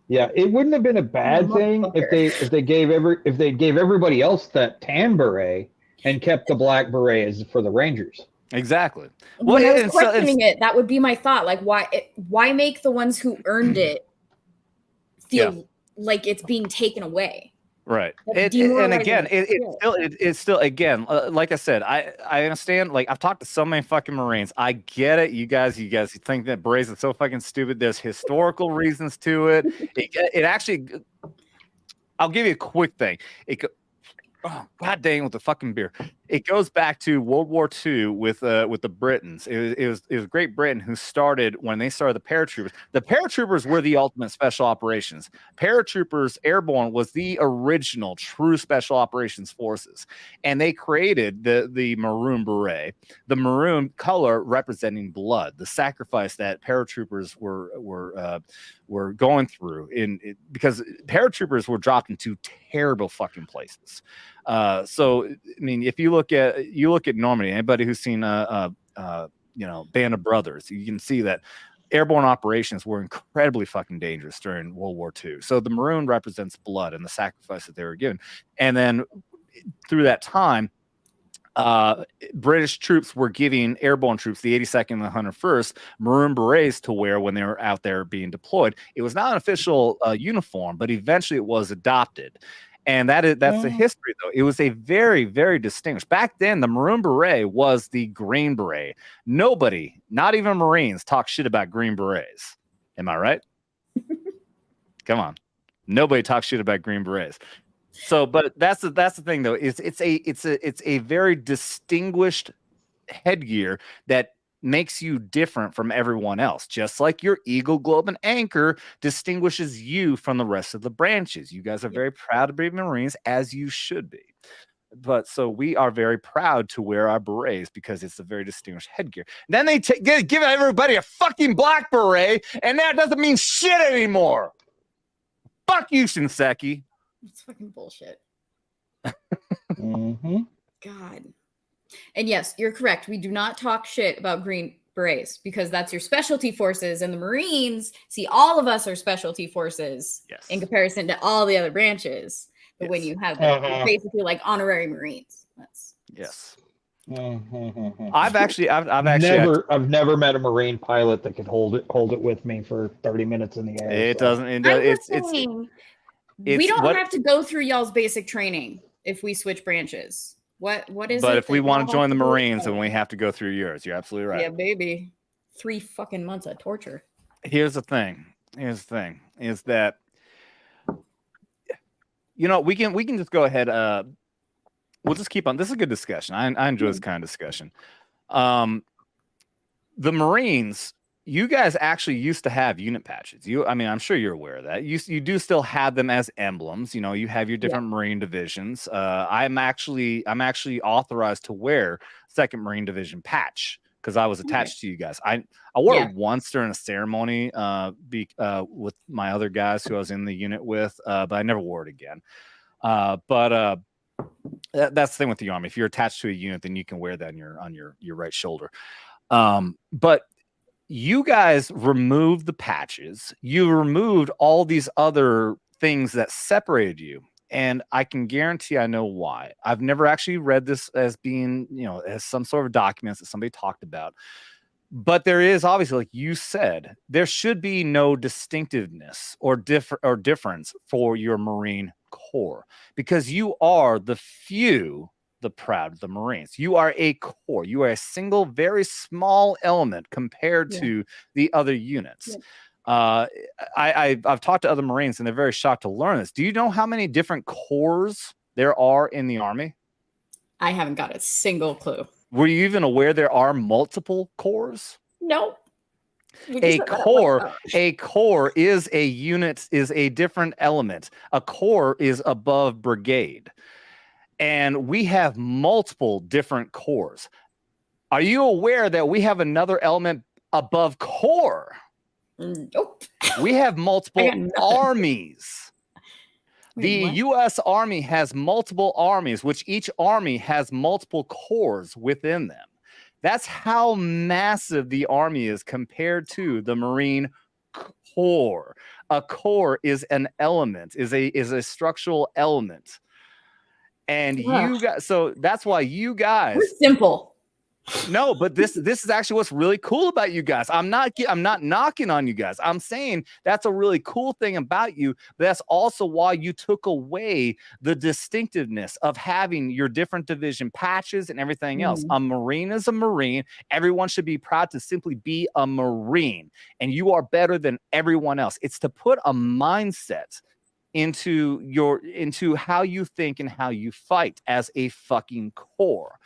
Yeah, it wouldn't have been a bad thing if they gave everybody else that tan beret and kept the black beret as for the Rangers. Exactly. When I was questioning it, that would be my thought. Like, why make the ones who earned it feel like it's being taken away? Right. And again, it's still again, like I said, I understand. Like, I've talked to so many fucking Marines. I get it. You guys think that berets are so fucking stupid. There's historical reasons to it. It actually, I'll give you a quick thing. God dang, with the fucking beer. It goes back to World War II with the Britons. It was Great Britain who started when they started the paratroopers. The paratroopers were the ultimate special operations. Paratroopers Airborne was the original true special operations forces, and they created the maroon beret, the maroon color representing blood, the sacrifice that paratroopers were going through because paratroopers were dropped into terrible fucking places. So I mean, if you look at Normandy, anybody who's seen Band of Brothers, you can see that airborne operations were incredibly fucking dangerous during World War II. So the maroon represents blood and the sacrifice that they were given. And then through that time, British troops were giving airborne troops, the 82nd and the 101st, maroon berets to wear when they were out there being deployed. It was not an official uniform, but eventually it was adopted. And that's the history, though. It was a very, very distinguished. Back then, the maroon beret was the green beret. Nobody, not even Marines, talk shit about green berets. Am I right? Come on, nobody talks shit about green berets. So, but that's the thing, though. It's a very distinguished headgear that makes you different from everyone else, just like your eagle, globe, and anchor distinguishes you from the rest of the branches. You guys are very proud to be Marines, as you should be. But so we are very proud to wear our berets because it's a very distinguished headgear. Then they give everybody a fucking black beret, and that doesn't mean shit anymore. Fuck you, Shinseki. It's fucking bullshit. Mm-hmm. God. And yes, you're correct. We do not talk shit about green berets because that's your specialty forces, and the Marines see all of us are specialty forces in comparison to all the other branches. But when you have basically like honorary Marines, that's I've never met a Marine pilot that could hold it with me for 30 minutes in the air. It doesn't. We don't have to go through y'all's basic training if we switch branches. What is it? But if we want to join the Marines, then we have to go through yours. You're absolutely right. Yeah, baby. 3 fucking months of torture. Here's the thing. Is that we can just go ahead. We'll just keep on. This is a good discussion. I enjoy this kind of discussion. The Marines, you guys actually used to have unit patches. I'm sure you're aware of that. You do still have them as emblems. You have your different Marine divisions. I'm actually authorized to wear 2nd Marine Division patch because I was attached to you guys. I wore it once during a ceremony with my other guys who I was in the unit with, but I never wore it again. But that's the thing with the Army. If you're attached to a unit, then you can wear that on your right shoulder. But you guys removed the patches. You removed all these other things that separated you. And I can guarantee I know why. I've never actually read this as being, as some sort of documents that somebody talked about. But there is obviously, like you said, there should be no distinctiveness or difference for your Marine Corps because you are the few, the proud of the Marines. You are a corps. You are a single, very small element compared to the other units. I've talked to other Marines and they're very shocked to learn this. Do you know how many different corps there are in the Army? I haven't got a single clue. Were you even aware there are multiple corps? No. A corps is a unit, is a different element. A corps is above brigade. And we have multiple different corps. Are you aware that we have another element above corps? Nope. We have multiple armies. The what? U.S. Army has multiple armies, which each army has multiple corps within them. That's how massive the Army is compared to the Marine Corps. A corps is an element, is a structural element. And you guys, so that's why you guys. We're simple. No, but this is actually what's really cool about you guys. I'm not knocking on you guys. I'm saying that's a really cool thing about you. But that's also why you took away the distinctiveness of having your different division patches and everything else. A Marine is a Marine. Everyone should be proud to simply be a Marine, and you are better than everyone else. It's to put a mindset into how you think and how you fight as a fucking corps.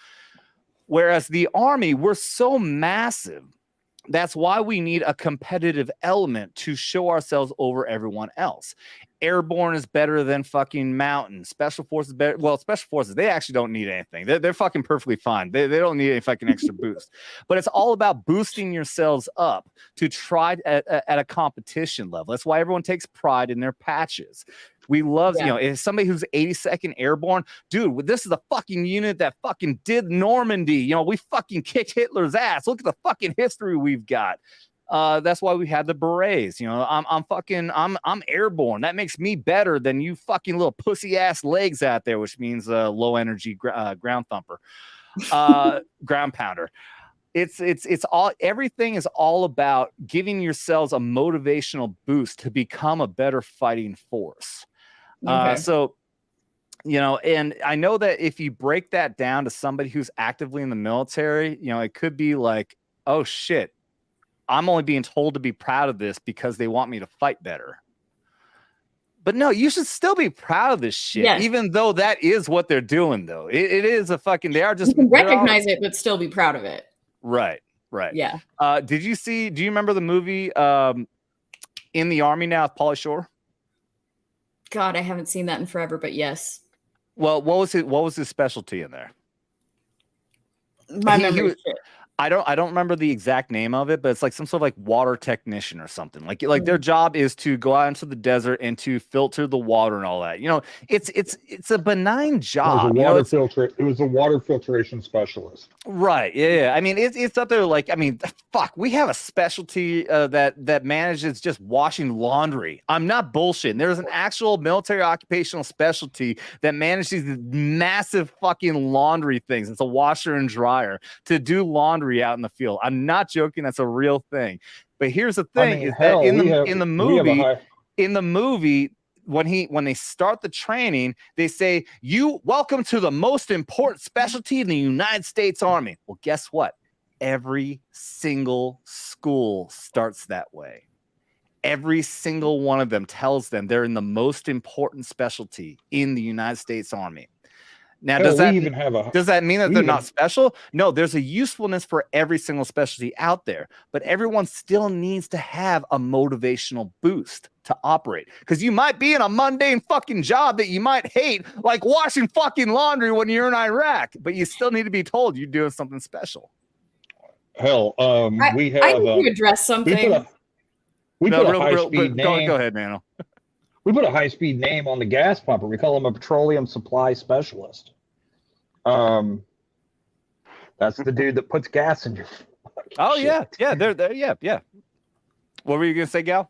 Whereas the Army, we're so massive. That's why we need a competitive element to show ourselves over everyone else. Airborne is better than fucking mountain. Special forces better. Well, special forces, they actually don't need anything. They're fucking perfectly fine. They don't need any fucking extra boost. But it's all about boosting yourselves up to try at a competition level. That's why everyone takes pride in their patches. We love, if somebody who's 82nd Airborne, dude, this is a fucking unit that fucking did Normandy. We fucking kicked Hitler's ass. Look at the fucking history we've got. That's why we had the berets. I'm airborne. That makes me better than you fucking little pussy ass legs out there, which means low energy ground thumper, ground pounder. It's all, everything is all about giving yourselves a motivational boost to become a better fighting force. Okay. So, and I know that if you break that down to somebody who's actively in the military, it could be like, oh shit, I'm only being told to be proud of this because they want me to fight better. But no, you should still be proud of this shit, even though that is what they're doing, though. It is a fucking, they are just. You can recognize it, but still be proud of it. Right. Yeah. Do you remember the movie In the Army Now with Pauly Shore? God, I haven't seen that in forever, but yes. Well, what was his specialty in there? My memory is shit. I don't remember the exact name of it, but it's like some sort of like water technician or something. Like their job is to go out into the desert and to filter the water and all that. It's a benign job. It was a water filtration specialist. Right. Yeah. I mean, it's up there. Like, I mean, fuck, we have a specialty that manages just washing laundry. I'm not bullshitting. There's an actual military occupational specialty that manages these massive fucking laundry things. It's a washer and dryer to do laundry out in the field. I'm not joking. That's a real thing. But here's the thing: in the movie, when they start the training, they say, "You welcome to the most important specialty in the United States Army." Well, guess what? Every single school starts that way. Every single one of them tells them they're in the most important specialty in the United States Army. Now, does that mean that they're not special? No, there's a usefulness for every single specialty out there, but everyone still needs to have a motivational boost to operate, because you might be in a mundane fucking job that you might hate, like washing fucking laundry when you're in Iraq, but you still need to be told you're doing something special. Hell, we have. I need to address something. We put a high-speed name. Go ahead, man. We put a high-speed name on the gas pumper. We call him a petroleum supply specialist. That's the dude that puts gas in your. Oh shit. Yeah. They're yeah. What were you gonna say, Gal?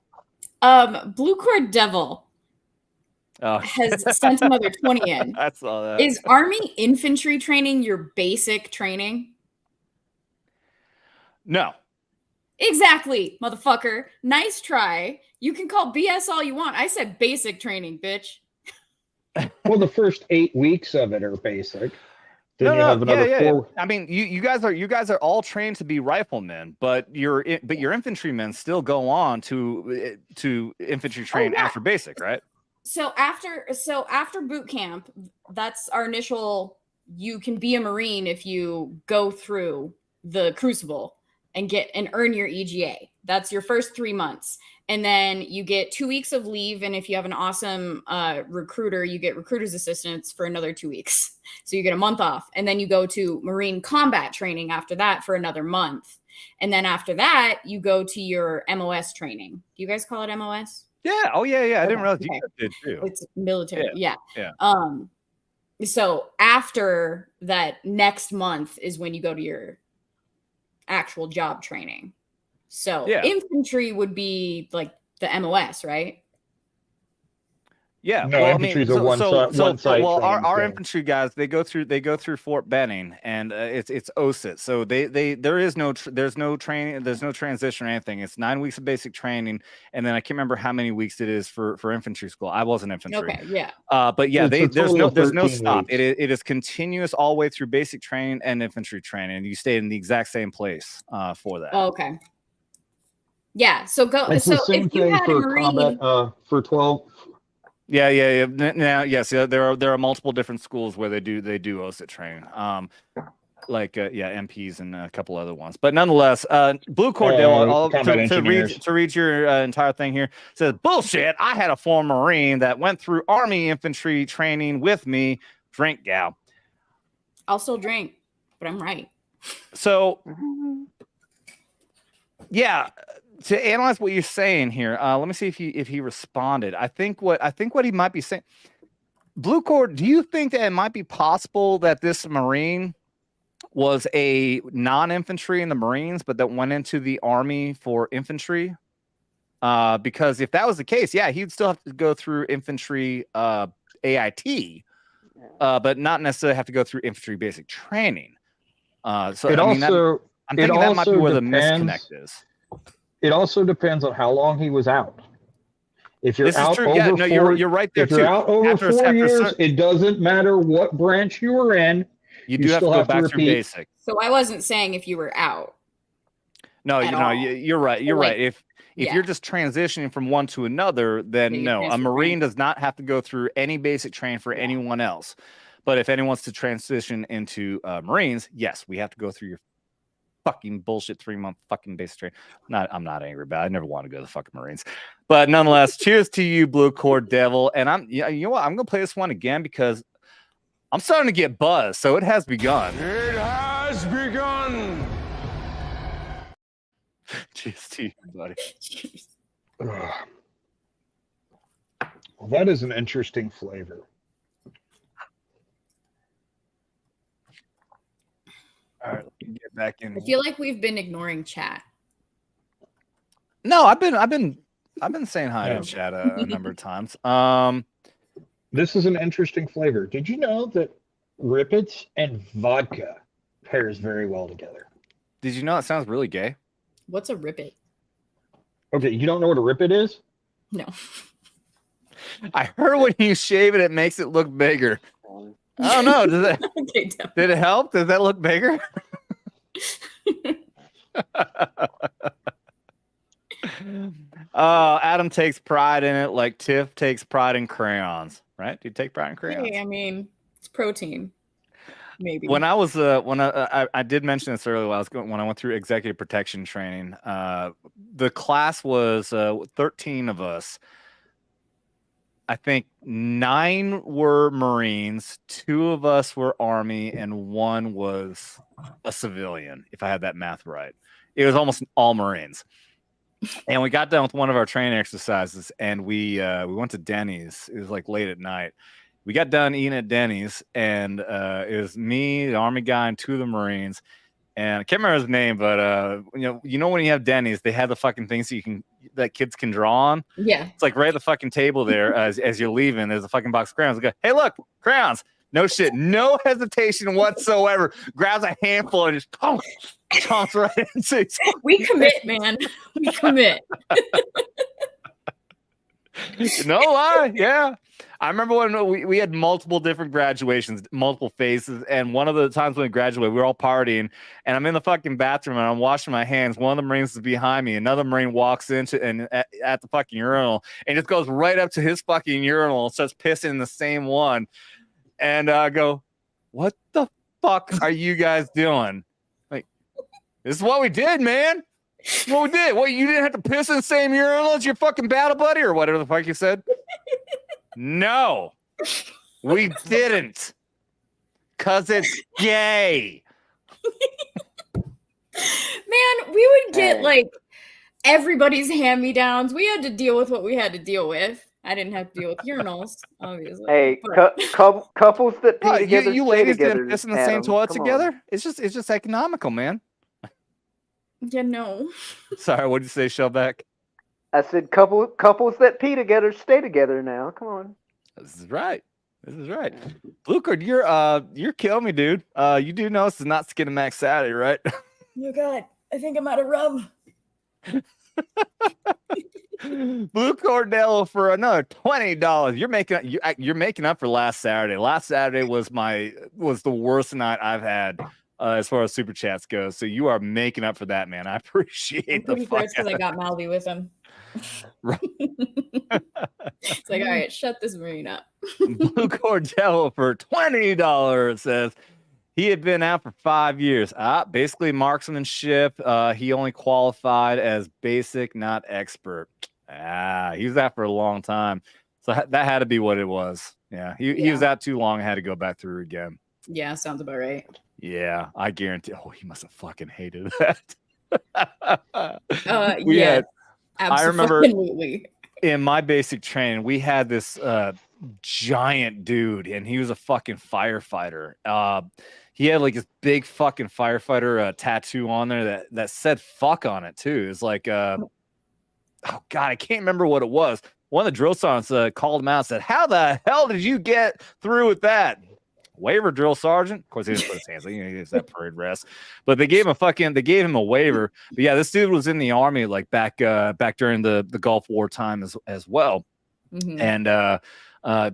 Blue Cord Devil has sent another 20 in. That's all that. Is Army infantry training your basic training? No. Exactly, motherfucker. Nice try. You can call BS all you want. I said basic training, bitch. Well, the first 8 weeks of it are basic. Then you have another 4. I mean, you guys are all trained to be riflemen, but your infantrymen still go on to infantry train after basic, right? So after boot camp, that's our initial. You can be a Marine if you go through the Crucible and earn your EGA. That's your first 3 months. And then you get 2 weeks of leave. And if you have an awesome recruiter, you get recruiter's assistance for another 2 weeks. So you get a month off. And then you go to Marine combat training after that for another month. And then after that, you go to your MOS training. Do you guys call it MOS? Yeah. Oh, yeah. I didn't realize Okay. you did too. It's military. Yeah. Yeah. So after that next month is when you go to your actual job training. So infantry would be like the MOS, right? Yeah, No, well, infantry's I a mean, one site. well, our training infantry guys, they go through Fort Benning, and it's OSIT. So there's no training, there's no transition or anything. It's 9 weeks of basic training, and then I can't remember how many weeks it is for infantry school. I wasn't infantry. Okay, yeah. But yeah, It's a there's total of no 13 stop. weeks. It is continuous all the way through basic training and infantry training. You stay in the exact same place for that. Oh, okay. Yeah. So go. It's so the same if you thing had a for Marine, combat for 12. Yeah. Now, yes, there are multiple different schools where they do OSIT training. MPs and a couple other ones, but nonetheless, Blue Cordell. To read your entire thing here says bullshit. I had a former Marine that went through Army infantry training with me. Drink, gal. I'll still drink, but I'm right. So, yeah. To analyze what you're saying here, let me see if he responded. I think what he might be saying, Blue Cord, do you think that it might be possible that this Marine was a non-infantry in the Marines, but that went into the Army for infantry? Because if that was the case, yeah, he'd still have to go through infantry AIT, but not necessarily have to go through infantry basic training. I'm thinking that might be where the misconnect is. It also depends on how long he was out. If you're out over you're right there if you're too. out over 4 years, it doesn't matter what branch you were in. You do have to go back through basic. So I wasn't saying if you were out. No, you're right. You're right. If you're just transitioning from one to another, then no, a Marine does not have to go through any basic training for anyone else. But if anyone wants to transition into Marines, yes, we have to go through your fucking bullshit 3-month fucking basic training. I'm not angry about it. I never want to go to the fucking Marines. But nonetheless, cheers to you, Blue Cord Devil. And you know what? I'm gonna play this one again because I'm starting to get buzzed. So it has begun. It has begun. Cheers to you, buddy. Well, that is an interesting flavor. All right, let me get back in. I feel like we've been ignoring chat. No, I've been saying hi to chat a number of times. This is an interesting flavor. Did you know that Rippets and vodka pairs very well together? Did you know it sounds really gay? What's a rippet? Okay, you don't know what a rippet is? No. I heard when you shave it, it makes it look bigger. I don't know. Did it help? Does that look bigger? Adam takes pride in it, like Tiff takes pride in crayons, right? Do you take pride in crayons? Hey, I mean, it's protein. Maybe. When I was I did mention this earlier when I went through executive protection training. The class was 13 of us. I think 9 were Marines, 2 of us were Army, and 1 was a civilian, if I had that math right. It was almost all Marines. And we got done with one of our training exercises, and we went to Denny's. It was like late at night. We got done eating at Denny's, and it was me, the Army guy, and 2 of the Marines. And I can't remember his name, but you know when you have Denny's, they have the fucking things that kids can draw on. Yeah, it's like right at the fucking table there as you're leaving. There's a fucking box of crayons. I go, hey, look, crayons. No shit, no hesitation whatsoever. Grabs a handful and just chomps right into. We commit, man. We commit. No lie, yeah. I remember when we had multiple different graduations, multiple phases, and one of the times when we graduated, we were all partying, and I'm in the fucking bathroom and I'm washing my hands. One of the Marines is behind me. Another Marine walks into at the fucking urinal and just goes right up to his fucking urinal and starts pissing in the same one. And I go, what the fuck are you guys doing? Like, this is what we did, man. This is what we did. What, you didn't have to piss in the same urinal as your fucking battle buddy or whatever the fuck you said? No, we didn't. Because it's gay. Man, we would get like everybody's hand-me-downs. We had to deal with what we had to deal with. I didn't have to deal with urinals, obviously. Hey, but- couples that pee together, you stay ladies together. didn't piss in the same Adam, toilet come on. together? It's just economical, man. Yeah, no. Sorry, what did you say, Shellback? I said couples that pee together stay together now. Come on. This is right. This is right. Blue Card, you're killing me, dude. You do know this is not Skinamax Saturday, right? Oh God, I think I'm out of rum. Blue Cordello for another $20. You're making up for last Saturday. Last Saturday was the worst night I've had as far as super chats go. So you are making up for that, man. I appreciate I'm pretty sure it's because I got mouthy with him. It's like, all right, shut this marine up. Blue Cordello for $20 says he had been out for 5 years. Basically marksmanship. He only qualified as basic, not expert. He was out for a long time. So that had to be what it was. Yeah, he was out too long. I had to go back through again. Yeah, sounds about right. Yeah, I guarantee. Oh, he must have fucking hated that. I remember in my basic training, we had this giant dude, and he was a fucking firefighter. He had like this big fucking firefighter tattoo on there that said "fuck" on it too. It's like, oh God, I can't remember what it was. One of the drill sergeants called him out and said, "How the hell did you get through with that?" Waiver, drill sergeant. Of course, he didn't put his hands. He gets that parade rest, but they gave him a waiver. But yeah, this dude was in the army like back during the Gulf War time as well. Mm-hmm. And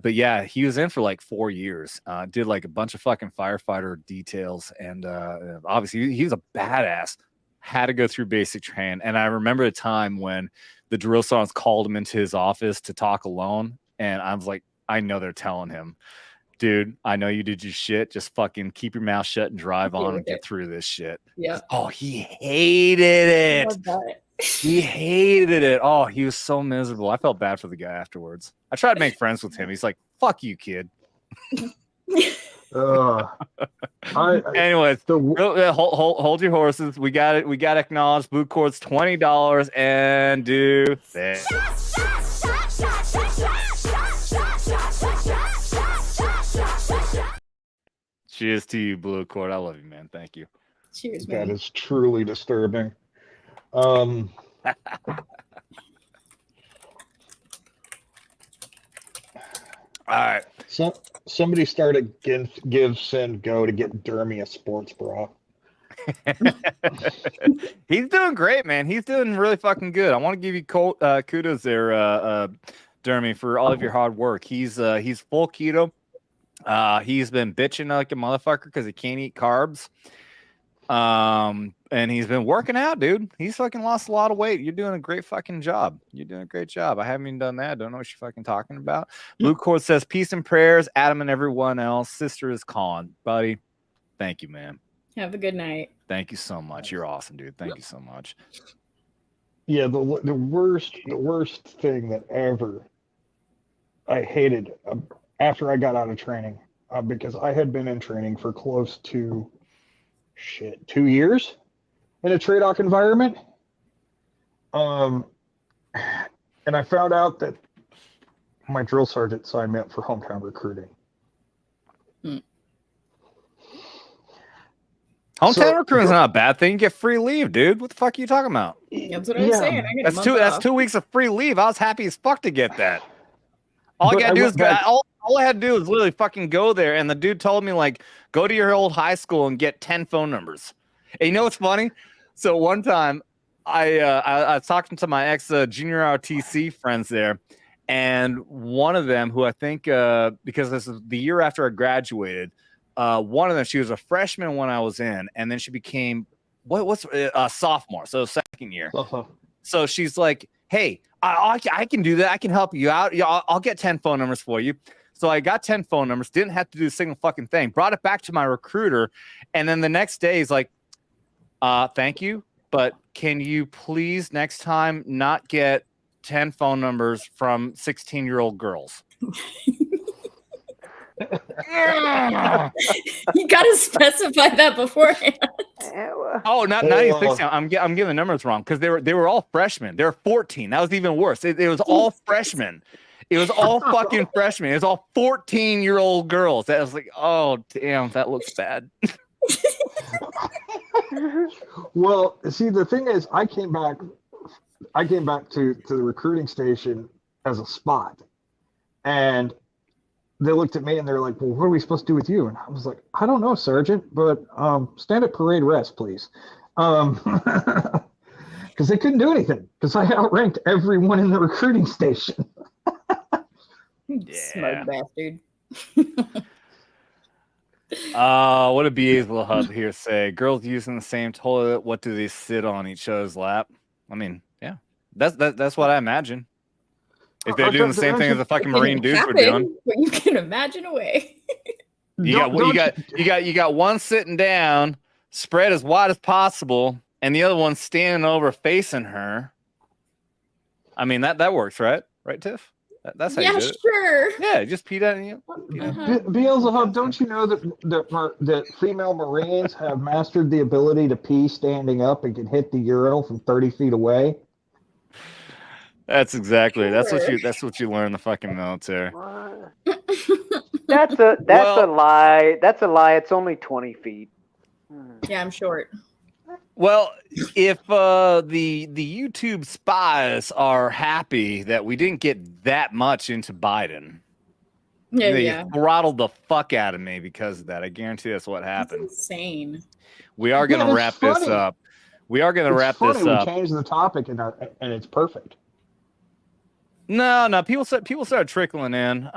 but yeah, he was in for like 4 years. Did like a bunch of fucking firefighter details, and obviously he was a badass. Had to go through basic train, and I remember a time when the drill sergeants called him into his office to talk alone, and I was like, I know they're telling him, dude, I know you did your shit. Just fucking keep your mouth shut and drive on and get through this shit. Yeah. Oh, he hated it. He hated it. Oh, he was so miserable. I felt bad for the guy afterwards. I tried to make friends with him. He's like, fuck you, kid. Anyways, hold your horses. We got it. We got to acknowledge Blue Cord's $20 and do this. Cheers to you, Blue Cord. I love you, man. Thank you. Cheers, man. That is truly disturbing. All right. So somebody started give send go to get Dermy a sports bra. He's doing great, man. He's doing really fucking good. I want to give you kudos there, Dermy, for all of your hard work. He's full keto. He's been bitching like a motherfucker because he can't eat carbs. And he's been working out, dude. He's fucking lost a lot of weight. You're doing a great fucking job. You're doing a great job. I haven't even done that. Don't know what you're fucking talking about. Blue Cord says, peace and prayers, Adam and everyone else. Sister is calling. Buddy, thank you, man. Have a good night. Thank you so much. You're awesome, dude. Thank you so much. Yeah, the worst thing that ever I hated after I got out of training, because I had been in training for close to 2 years in a TRADOC environment. And I found out that my drill sergeant signed me up for hometown recruiting. Hometown recruiting is not a bad thing. You get free leave, dude. What the fuck are you talking about? That's what I was saying. I get That's 2 weeks of free leave. I was happy as fuck to get that. All I had to do is literally fucking go there, and the dude told me, like, go to your old high school and get 10 phone numbers. And you know what's funny? So one time, I was talking to my ex junior RTC friends there, and one of them, who I think because this is the year after I graduated, one of them, she was a freshman when I was in, and then she became what's a sophomore, so second year. So she's like, hey, I can do that. I can help you out. Yeah, I'll get 10 phone numbers for you. So I got 10 phone numbers, didn't have to do a single fucking thing. Brought it back to my recruiter. And then the next day he's like, thank you, but can you please next time not get 10 phone numbers from 16-year-old girls? You gotta specify that beforehand. Oh, not 96. I'm getting the numbers wrong because they were all freshmen. They were 14. That was even worse. It was all freshmen. It was all fucking freshmen. It was all 14-year-old girls. That was like, oh damn, that looks bad. Well, see, the thing is, I came back to the recruiting station as a spot, and they looked at me and they're like, well, what are we supposed to do with you? And I was like, I don't know, Sergeant, but stand at parade rest, please. Because they couldn't do anything because I outranked everyone in the recruiting station. Smug bastard. What did BA's little hub here say? Girls using the same toilet. What do they sit on each other's lap? I mean, yeah, that's what I imagine. If they're doing the same thing as the fucking Marine dudes were doing, but you can imagine away. you got one sitting down, spread as wide as possible, and the other one standing over facing her. I mean that works, right? Right, Tiff? That's how you do it. Sure. Yeah, just pee down. Beelzebub, don't you know that female Marines have mastered the ability to pee standing up and can hit the urinal from 30 feet away? That's what you learn in the fucking military. That's a lie. That's a lie. It's only 20 feet. Yeah, I'm short. Well, if the YouTube spies are happy that we didn't get that much into Biden, they throttled the fuck out of me because of that. I guarantee that's what happened. That's insane. We are going to wrap this up. We are going to wrap this up. We changed the topic and it's perfect. No. People started trickling in.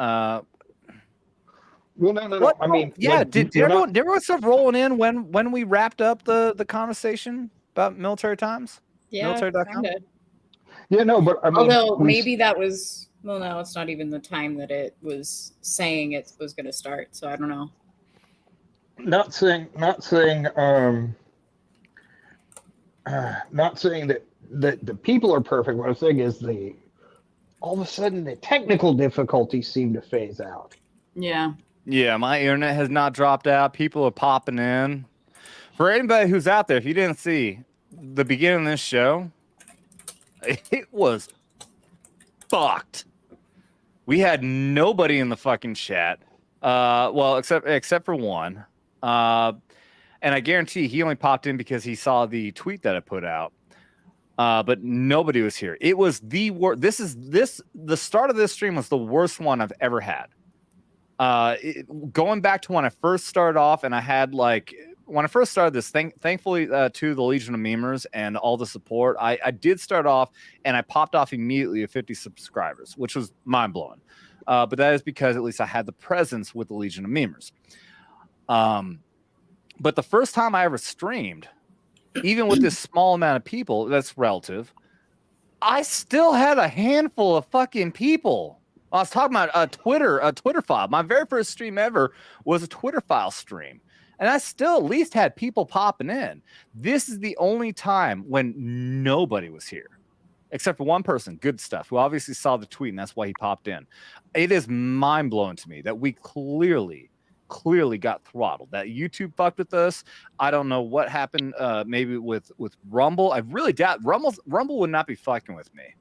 Well, no. I mean, yeah. Did everyone start rolling in when we wrapped up the conversation about military times? Yeah, military.com? Yeah, no, but I mean, although maybe that was no, it's not even the time that it was saying it was going to start. So I don't know. Not saying that the people are perfect. What I'm saying is all of a sudden the technical difficulties seem to phase out. Yeah. Yeah, my internet has not dropped out. People are popping in. For anybody who's out there, if you didn't see the beginning of this show, it was fucked. We had nobody in the fucking chat. Well, except for one. And I guarantee he only popped in because he saw the tweet that I put out. But nobody was here. It was the worst. The start of this stream was the worst one I've ever had. Going back to when I first started off, and I had when I first started this, thankfully to the Legion of Memers and all the support, I did start off and I popped off immediately at 50 subscribers, which was mind blowing. But that is because at least I had the presence with the Legion of Memers. But the first time I ever streamed, even with this small amount of people, that's relative, I still had a handful of fucking people. I was talking about a Twitter file. My very first stream ever was a Twitter file stream. And I still at least had people popping in. This is the only time when nobody was here. Except for one person, Good Stuff, who obviously saw the tweet, and that's why he popped in. It is mind-blowing to me that we clearly got throttled. That YouTube fucked with us. I don't know what happened maybe with Rumble. I really doubt Rumble would not be fucking with me.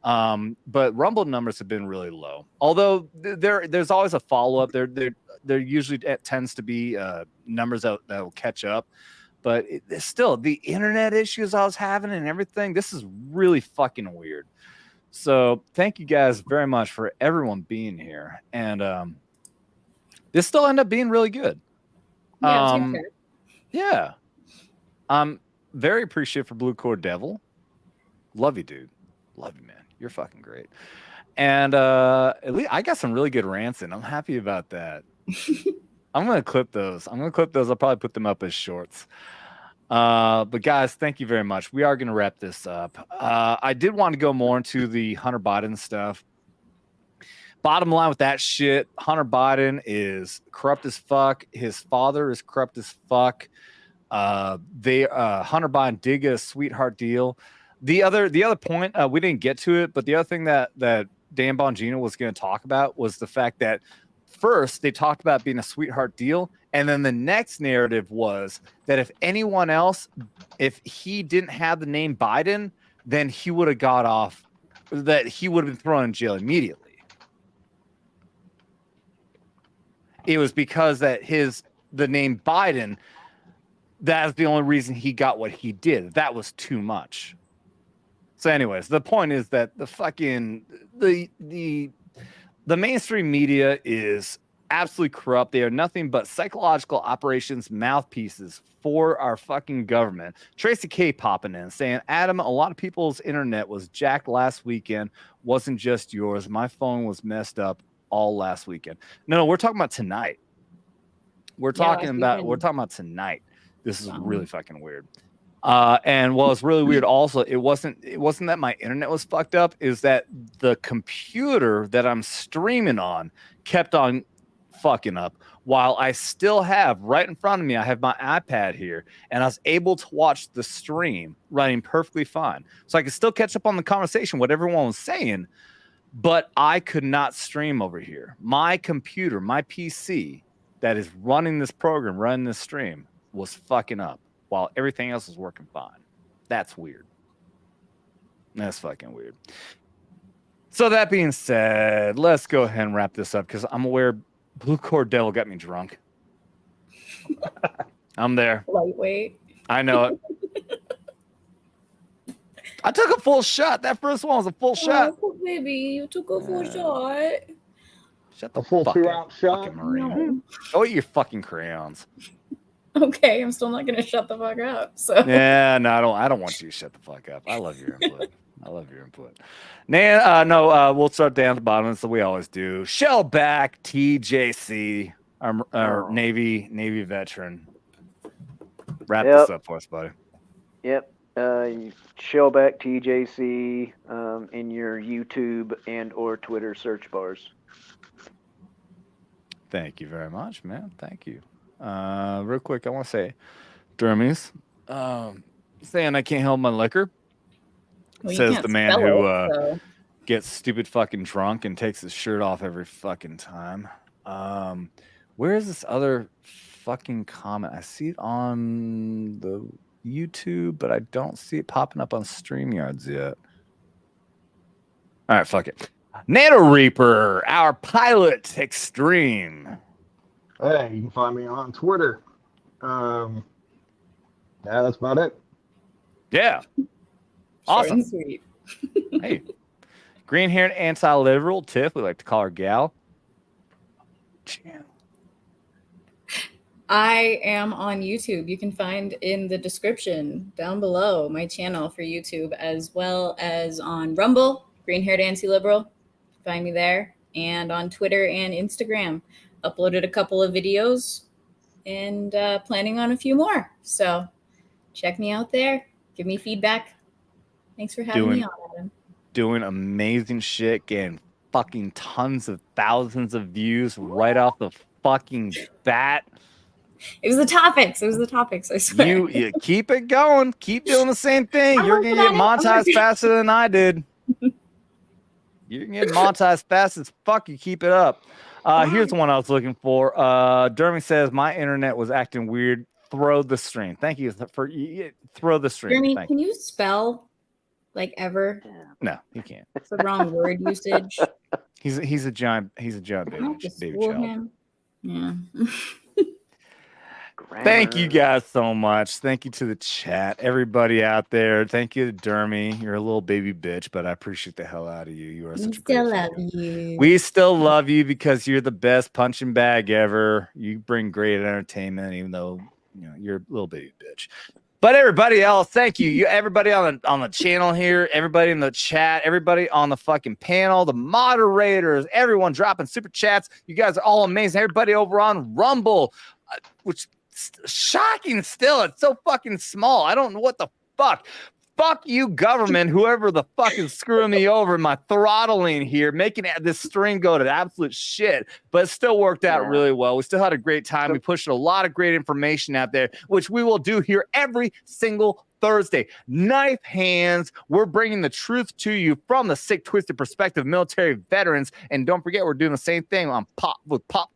But Rumble numbers have been really low. Although there's always a follow-up. There usually tends to be numbers that will catch up. But it's still, the internet issues I was having and everything, this is really fucking weird. So thank you guys very much for everyone being here. And this still ended up being really good. Yeah. I'm very appreciative for Blue Core Devil. Love you, dude. Love you, man. You're fucking great. And at least I got some really good rants in. I'm happy about that. I'm going to clip those. I'll probably put them up as shorts. But guys, thank you very much. We are going to wrap this up. I did want to go more into the Hunter Biden stuff. Bottom line with that shit, Hunter Biden is corrupt as fuck. His father is corrupt as fuck. Hunter Biden did get a sweetheart deal. The other point, we didn't get to it, but the other thing that Dan Bongino was going to talk about was the fact that first they talked about being a sweetheart deal, and then the next narrative was that if anyone else, if he didn't have the name Biden, then he would have got off, that he would have been thrown in jail immediately. It was because that the name Biden, that's the only reason he got what he did. That was too much. So anyways, the point is that the fucking the mainstream media is absolutely corrupt. They are nothing but psychological operations mouthpieces for our fucking government. Tracy K popping in saying, Adam, a lot of people's internet was jacked last weekend. Wasn't just yours. My phone was messed up all last weekend. No, we're talking about tonight. We're talking about tonight. This is really fucking weird. And what was really weird also, it wasn't that my internet was fucked up, is that the computer that I'm streaming on kept on fucking up while I still have right in front of me, I have my iPad here, and I was able to watch the stream running perfectly fine. So I could still catch up on the conversation, what everyone was saying, but I could not stream over here. My computer, my PC that is running this program, running this stream, was fucking up while everything else was working fine. That's weird. That's fucking weird. So that being said, let's go ahead and wrap this up because I'm aware Blue Cord Devil got me drunk. I'm there. Lightweight. I know it. I took a full shot. That first one was a full shot. Oh, baby, you took a full shot. Shut the full fuck 2-ounce shot. fucking Marine. No. Go eat your fucking crayons. Okay, I'm still not gonna shut the fuck up. So Yeah, no, I don't want you to shut the fuck up. I love your input. I love your input. We'll start down at the bottom as we always do. Shellback TJC, our Navy veteran. Wrap this up for us, buddy. Yep. Shellback TJC in your YouTube and or Twitter search bars. Thank you very much, man. Thank you. Real quick, I want to say, Dermies, saying I can't help my liquor. Well, says the man who so. gets stupid fucking drunk and takes his shirt off every fucking time. Where is this other fucking comment? I see it on the YouTube, but I don't see it popping up on StreamYards yet. All right, fuck it. Nano Reaper, our pilot extreme. Hey, you can find me on Twitter. Yeah, that's about it. Yeah. Awesome. Sweet. Hey. Green-haired anti-liberal Tiff, we like to call her gal. I am on YouTube. You can find in the description down below my channel for YouTube, as well as on Rumble, Green-haired anti-liberal. Find me there, and on Twitter and Instagram. Uploaded a couple of videos and planning on a few more. So check me out there. Give me feedback. Thanks for having me on, Adam. Doing amazing shit, getting fucking tons of thousands of views right off the fucking bat. It was the topics. I swear. You keep it going. Keep doing the same thing. You're gonna get monetized faster than I did. You can get monetized fast as fuck. You keep it up. Here's the one I was looking for. Dermy says my internet was acting weird. Throw the stream. Thank you for throw the stream. Jeremy, can you spell like ever? No, he can't. It's the wrong word usage. He's a giant baby child. Yeah. Thank you guys so much. Thank you to the chat, everybody out there. Thank you to Dermy. You're a little baby bitch, but I appreciate the hell out of you. You are such a great fan. We still love you because you're the best punching bag ever. You bring great entertainment, even though you're a little baby bitch. But everybody else, thank you. Everybody on the channel here, everybody in the chat, everybody on the fucking panel, the moderators, everyone dropping super chats. You guys are all amazing. Everybody over on Rumble, which shocking still. It's so fucking small. I don't know what the fuck. Fuck you, government, whoever the fuck is screwing me over in my throttling here, making this stream go to absolute shit. But it still worked out really well. We still had a great time. We pushed a lot of great information out there, which we will do here every single Thursday. Knife Hands. We're bringing the truth to you from the sick, twisted perspective of military veterans. And don't forget, we're doing the same thing on pop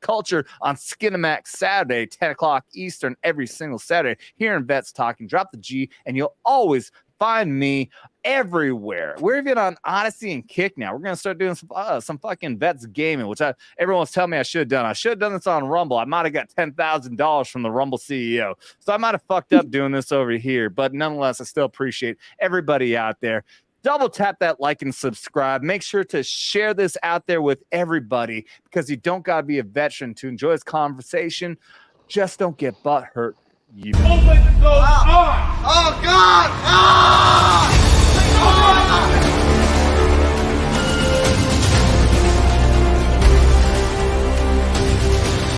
culture on Skinamax Saturday, 10 o'clock Eastern, every single Saturday here in Vets Talking. Drop the G, and you'll always find me everywhere. We're even on Odyssey and Kick now. We're gonna start doing some fucking Vets gaming, which everyone's telling me I should have done. I should have done this on Rumble. I might have got $10,000 from the Rumble CEO, so I might have fucked up doing this over here. But nonetheless, I still appreciate everybody out there. Double tap that like and subscribe. Make sure to share this out there with everybody, because you don't gotta be a veteran to enjoy this conversation. Just don't get butt hurt. Oh God! Ah!